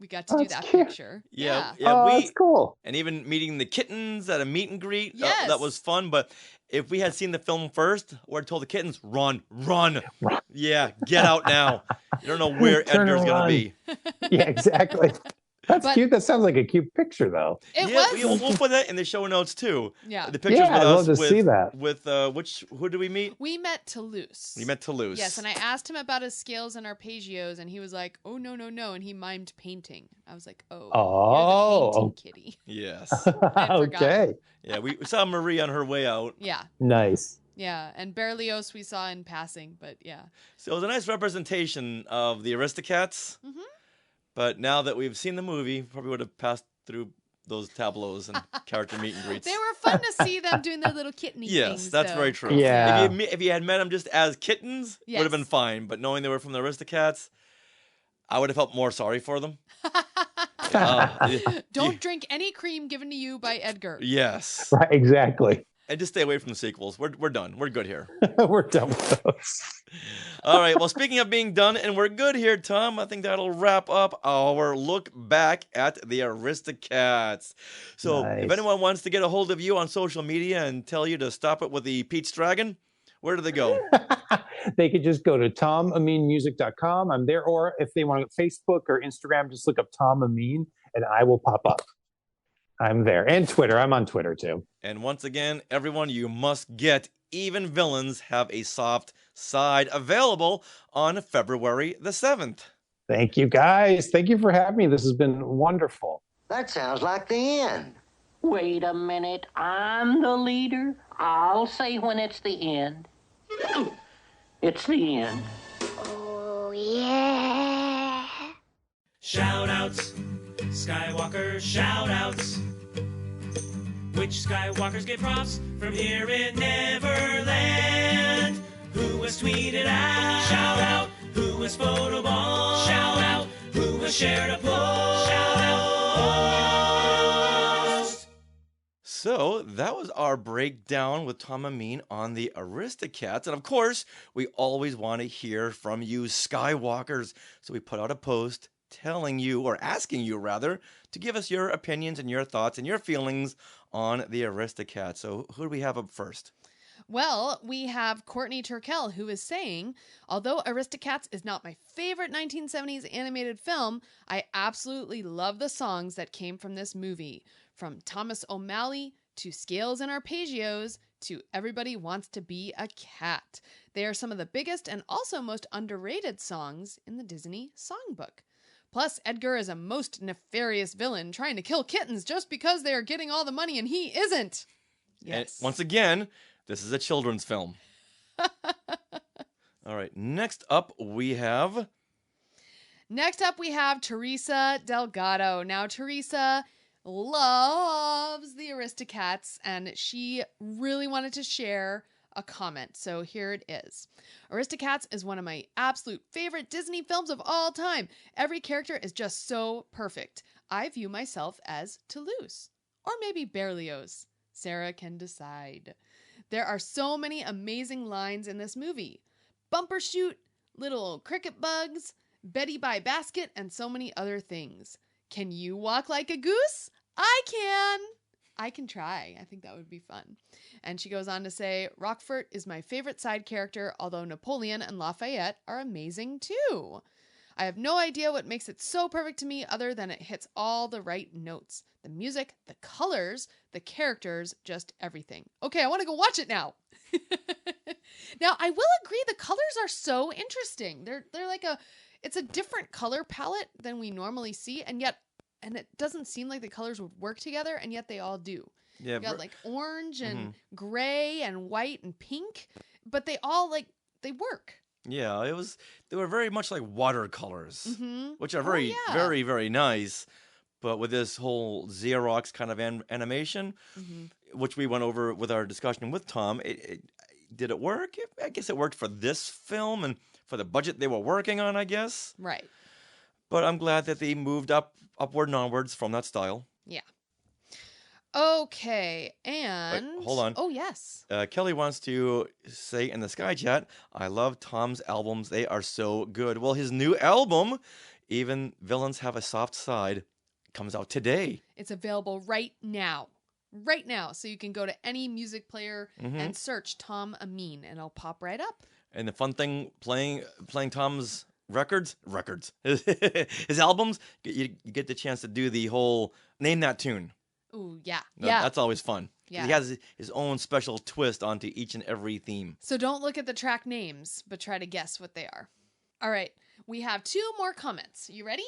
got to do that picture. Yeah. That's cool. And even meeting the kittens at a meet and greet. Yes. That was fun. But if we had seen the film first, we'd told the kittens, run. Yeah, get out now. You don't know where Edgar's going to be. Yeah, exactly. That's cute. That sounds like a cute picture, though. We'll put that in the show notes, too. Yeah. The pictures with I'd us. love to see that. With, who did we meet? We met Toulouse. We met Toulouse. Yes, and I asked him about his scales and arpeggios, and he was like, oh, no, and he mimed painting. I was like, you're the painting kitty. Yes. Okay. Yeah, we saw Marie on her way out. Yeah. Nice. Yeah, and Berlioz we saw in passing, but yeah. So it was a nice representation of the Aristocats. Mm-hmm. But now that we've seen the movie, probably would have passed through those tableaus and character meet and greets. They were fun to see them doing their little kitteny things. Yes, that's very true. Yeah. If you had met them just as kittens, would have been fine. But knowing they were from the Aristocats, I would have felt more sorry for them. Don't drink any cream given to you by Edgar. Yes. Right, exactly. And just stay away from the sequels. We're done. We're good here. We're done with those. All right. Well, speaking of being done and we're good here, Tom, I think that'll wrap up our look back at the Aristocats. So if anyone wants to get a hold of you on social media and tell you to stop it with the Pete's Dragon, where do they go? They could just go to TomAmeenmusic.com. I'm there. Or if they want Facebook or Instagram, just look up Tom Ameen and I will pop up. I'm there. And Twitter. I'm on Twitter, too. And once again, everyone, you must get Even Villains Have a Soft Side available on February the 7th. Thank you, guys. Thank you for having me. This has been wonderful. That sounds like the end. Wait a minute. I'm the leader. I'll say when it's the end. It's the end. Oh, yeah. Shout-outs, Skywalker shout-outs. Which Skywalkers get props from here in Neverland? Who was tweeted out? Shout-out. Who was photobombed? Shout-out. Who was shared a post? Shout-out. So that was our breakdown with Tom Ameen on the Aristocats. And of course, we always want to hear from you Skywalkers. So we put out a post telling you, or asking you rather, to give us your opinions and your thoughts and your feelings on the Aristocats. So who do we have up first? Well, we have Courtney Turkel, who is saying, although Aristocats is not my favorite 1970s animated film, I absolutely love the songs that came from this movie. From Thomas O'Malley to Scales and Arpeggios to Everybody Wants to Be a Cat. They are some of the biggest and also most underrated songs in the Disney songbook. Plus, Edgar is a most nefarious villain trying to kill kittens just because they are getting all the money and he isn't. Yes. And once again, this is a children's film. All right, next up we have Teresa Delgado. Now, Teresa loves the Aristocats, and she really wanted to share a comment. So here it is. Aristocats is one of my absolute favorite Disney films of all time. Every character is just so perfect. I view myself as Toulouse, or maybe Berlioz. Sarah can decide. There are so many amazing lines in this movie. Bumper shoot, little cricket bugs, Betty by basket, and so many other things. Can you walk like a goose? I can. I can try. I think that would be fun. And she goes on to say, Roquefort is my favorite side character, although Napoleon and Lafayette are amazing too. I have no idea what makes it so perfect to me other than it hits all the right notes. The music, the colors, the characters, just everything. Okay, I want to go watch it now. Now, I will agree the colors are so interesting. They're like it's a different color palette than we normally see, and it doesn't seem like the colors would work together, and yet they all do. Yeah, you got like orange and gray and white and pink, but they all they work. Yeah, they were very much like watercolors, which are very, yeah. very, very nice. But with this whole Xerox kind of animation, which we went over with our discussion with Tom, did it work? I guess it worked for this film and for the budget they were working on, I guess. Right. But I'm glad that they moved upward and onwards from that style. Yeah. Okay, and... Wait, hold on. Oh, yes. Kelly wants to say in the Sky Chat, I love Tom's albums. They are so good. Well, his new album, Even Villains Have a Soft Side, comes out today. It's available right now. Right now. So you can go to any music player and search Tom Ameen, and it'll pop right up. And the fun thing, playing Tom's records, his albums, you get the chance to do the whole name that tune. Ooh, yeah. That's always fun. Yeah. He has his own special twist onto each and every theme. So don't look at the track names, but try to guess what they are. All right. We have 2 more comments. You ready?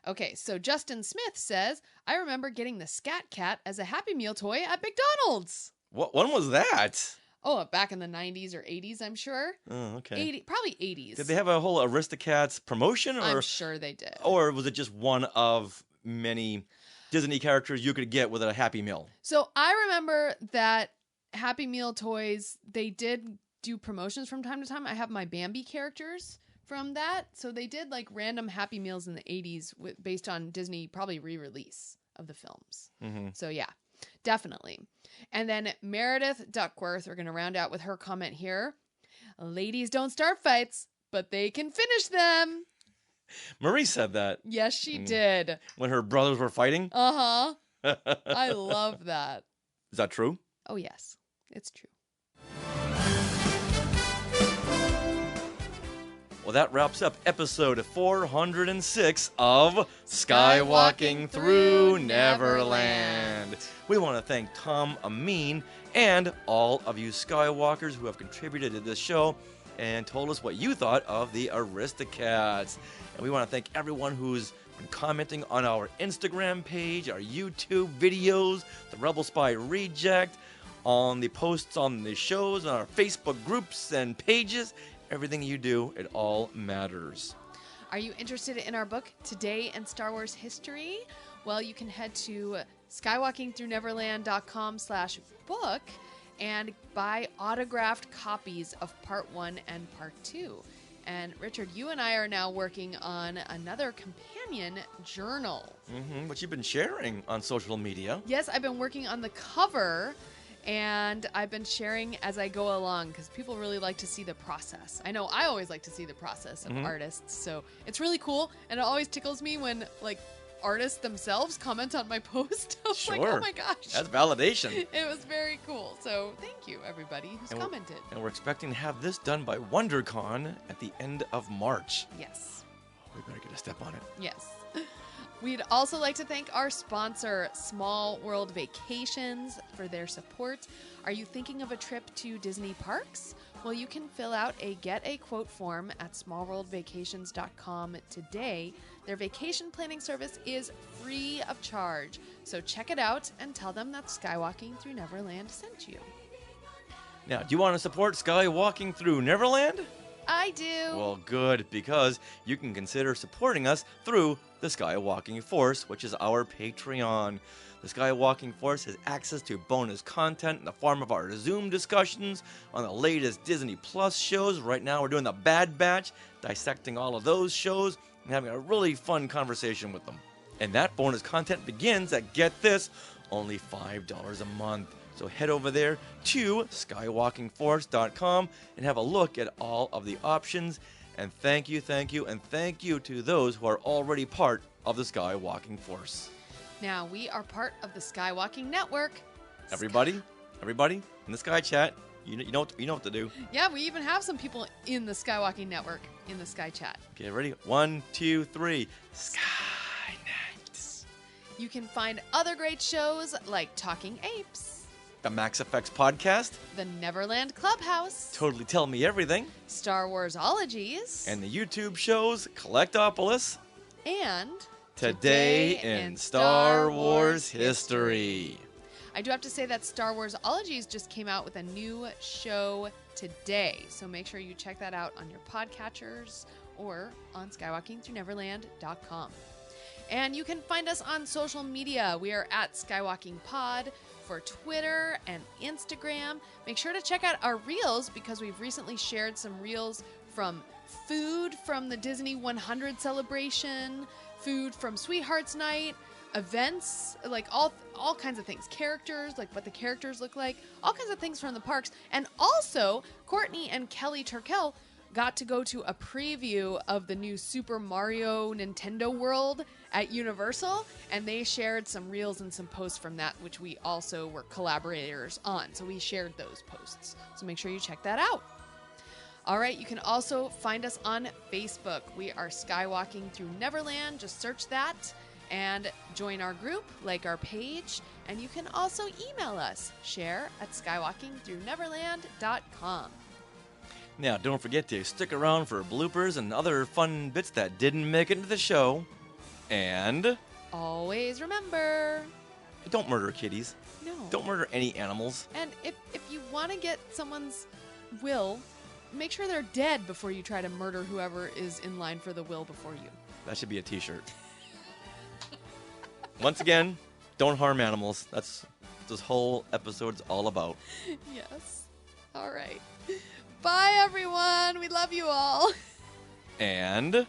Okay, so Justin Smith says, I remember getting the Scat Cat as a Happy Meal toy at McDonald's. When was that? Oh, back in the 90s or 80s, I'm sure. Oh, okay. Probably 80s. Did they have a whole Aristocats promotion? I'm sure they did. Or was it just one of many Disney characters you could get with a Happy Meal? So I remember that Happy Meal toys, they did do promotions from time to time. I have my Bambi characters from that. So they did like random Happy Meals in the 80s based on Disney, probably re-release of the films. So yeah, definitely. And then Meredith Duckworth, we're going to round out with her comment here. Ladies don't start fights, but they can finish them. Marie said that. Yes, she did. When her brothers were fighting? Uh-huh. I love that. Is that true? Oh, yes. It's true. Well, that wraps up episode 406 of Skywalking Through Neverland. We want to thank Tom Ameen and all of you Skywalkers who have contributed to this show and told us what you thought of the Aristocats. And we want to thank everyone who's and commenting on our Instagram page, our YouTube videos, the Rebel Spy Reject, on the posts on the shows, on our Facebook groups and pages. Everything you do, it all matters. Are you interested in our book, Today in Star Wars History? Well, you can head to skywalkingthroughneverland.com/book and buy autographed copies of Part 1 and Part 2. And Richard, you and I are now working on another companion journal. Which you've been sharing on social media. Yes, I've been working on the cover, and I've been sharing as I go along because people really like to see the process. I know I always like to see the process of artists, so it's really cool, and it always tickles me when artists themselves comment on my post. I was like, oh my gosh. That's validation. It was very cool. So thank you, everybody who's commented. And we're expecting to have this done by WonderCon at the end of March. Yes. We better get a step on it. Yes. We'd also like to thank our sponsor, Small World Vacations, for their support. Are you thinking of a trip to Disney parks? Well, you can fill out a Get a Quote form at smallworldvacations.com today. Their vacation planning service is free of charge. So check it out and tell them that Skywalking Through Neverland sent you. Now, do you want to support Skywalking Through Neverland? I do. Well, good, because you can consider supporting us through the Skywalking Force, which is our Patreon. The Skywalking Force has access to bonus content in the form of our Zoom discussions on the latest Disney Plus shows. Right now, we're doing the Bad Batch, dissecting all of those shows and having a really fun conversation with them. And that bonus content begins at, get this, only $5 a month. So head over there to skywalkingforce.com and have a look at all of the options. And thank you, and thank you to those who are already part of the Skywalking Force. Now, we are part of the Skywalking Network. Everybody in the Sky Chat, you know what to do. Yeah, we even have some people in the Skywalking Network in the Sky Chat. Okay, ready? 1, 2, 3. Skynet. You can find other great shows like Talking Apes, The Max EFX Podcast, the Neverland Clubhouse, Totally Tell Me Everything, Star Warsologies, and the YouTube shows Collectopolis, and Today in Star Wars History. I do have to say that Star Warsologies just came out with a new show today, so make sure you check that out on your podcatchers or on skywalkingthroughneverland.com. And you can find us on social media. We are at Skywalking Pod for Twitter and Instagram. Make sure to check out our reels because we've recently shared some reels from food from the Disney 100 celebration, food from Sweethearts Night, events, like all kinds of things, characters, like what the characters look like, all kinds of things from the parks. And also, Courtney and Kelly Turkel got to go to a preview of the new Super Mario Nintendo World at Universal, and they shared some reels and some posts from that, which we also were collaborators on. So we shared those posts. So make sure you check that out. All right, you can also find us on Facebook. We are Skywalking Through Neverland. Just search that and join our group, like our page, and you can also email us, share@skywalkingthroughneverland.com. Now, don't forget to stick around for bloopers and other fun bits that didn't make it into the show. And always remember, don't murder kitties. No. Don't murder any animals. And if you want to get someone's will, make sure they're dead before you try to murder whoever is in line for the will before you. That should be a t-shirt. Once again, don't harm animals. That's what this whole episode's all about. Yes. All right. Bye, everyone. We love you all. And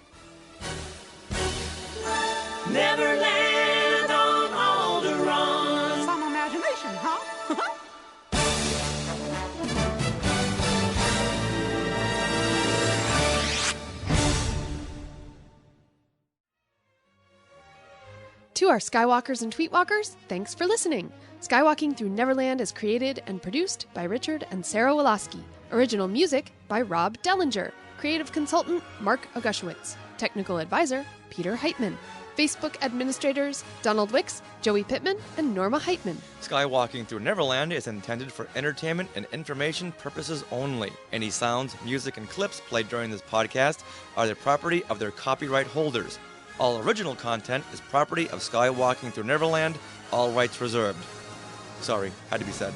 Neverland on Alderaan. Some imagination, huh? To our Skywalkers and Tweetwalkers, thanks for listening. Skywalking Through Neverland is created and produced by Richard and Sarah Woloski. Original music by Rob Dellinger. Creative consultant Mark Augushowitz. Technical advisor Peter Heitman. Facebook administrators Donald Wicks, Joey Pittman, and Norma Heitman. Skywalking Through Neverland is intended for entertainment and information purposes only. Any sounds, music, and clips played during this podcast are the property of their copyright holders. All original content is property of SKYwalking Through Neverland, all rights reserved. Sorry, had to be said.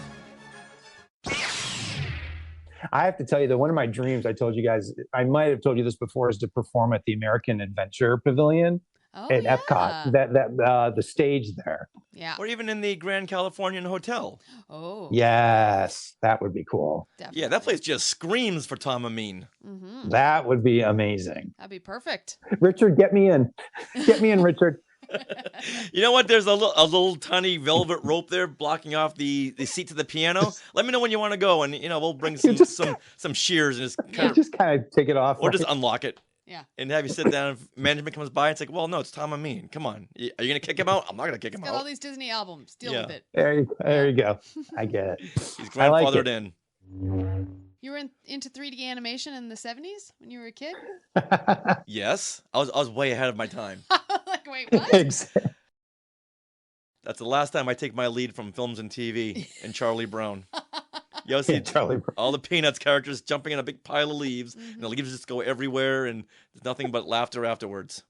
I have to tell you that one of my dreams, I told you guys, I might have told you this before, is to perform at the American Adventure Pavilion at Epcot. The stage there. Yeah. Or even in the Grand Californian Hotel. Oh. Yes, that would be cool. Definitely. Yeah, that place just screams for Tom Ameen. Mm-hmm. That would be amazing. That'd be perfect. Richard, get me in. Get me in, Richard. You know what? There's a little tiny velvet rope there blocking off the seat to the piano. Let me know when you want to go, and we'll bring some shears and just kind of take it off, or just unlock it. Yeah. And have you sit down. If management comes by, it's like, well, no, it's Tom Ameen. Come on, are you gonna kick him out? I'm not gonna kick him He's out. got all these Disney albums. Deal with it. There you go. I get it. He's grandfathered in. You were into 3D animation in the 70s when you were a kid? Yes, I was way ahead of my time. Like, wait, what? That's the last time I take my lead from films and TV and Charlie Brown. You see Charlie Brown. All the Peanuts characters jumping in a big pile of leaves, and the leaves just go everywhere, and there's nothing but laughter afterwards.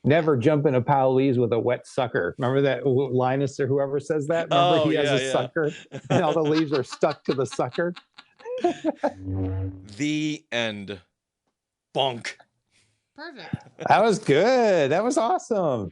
Never jump in a pile of leaves with a wet sucker. Remember that Linus or whoever says that? Remember he has a sucker, and all the leaves are stuck to the sucker? The end. Bonk. Perfect. That was good. That was awesome.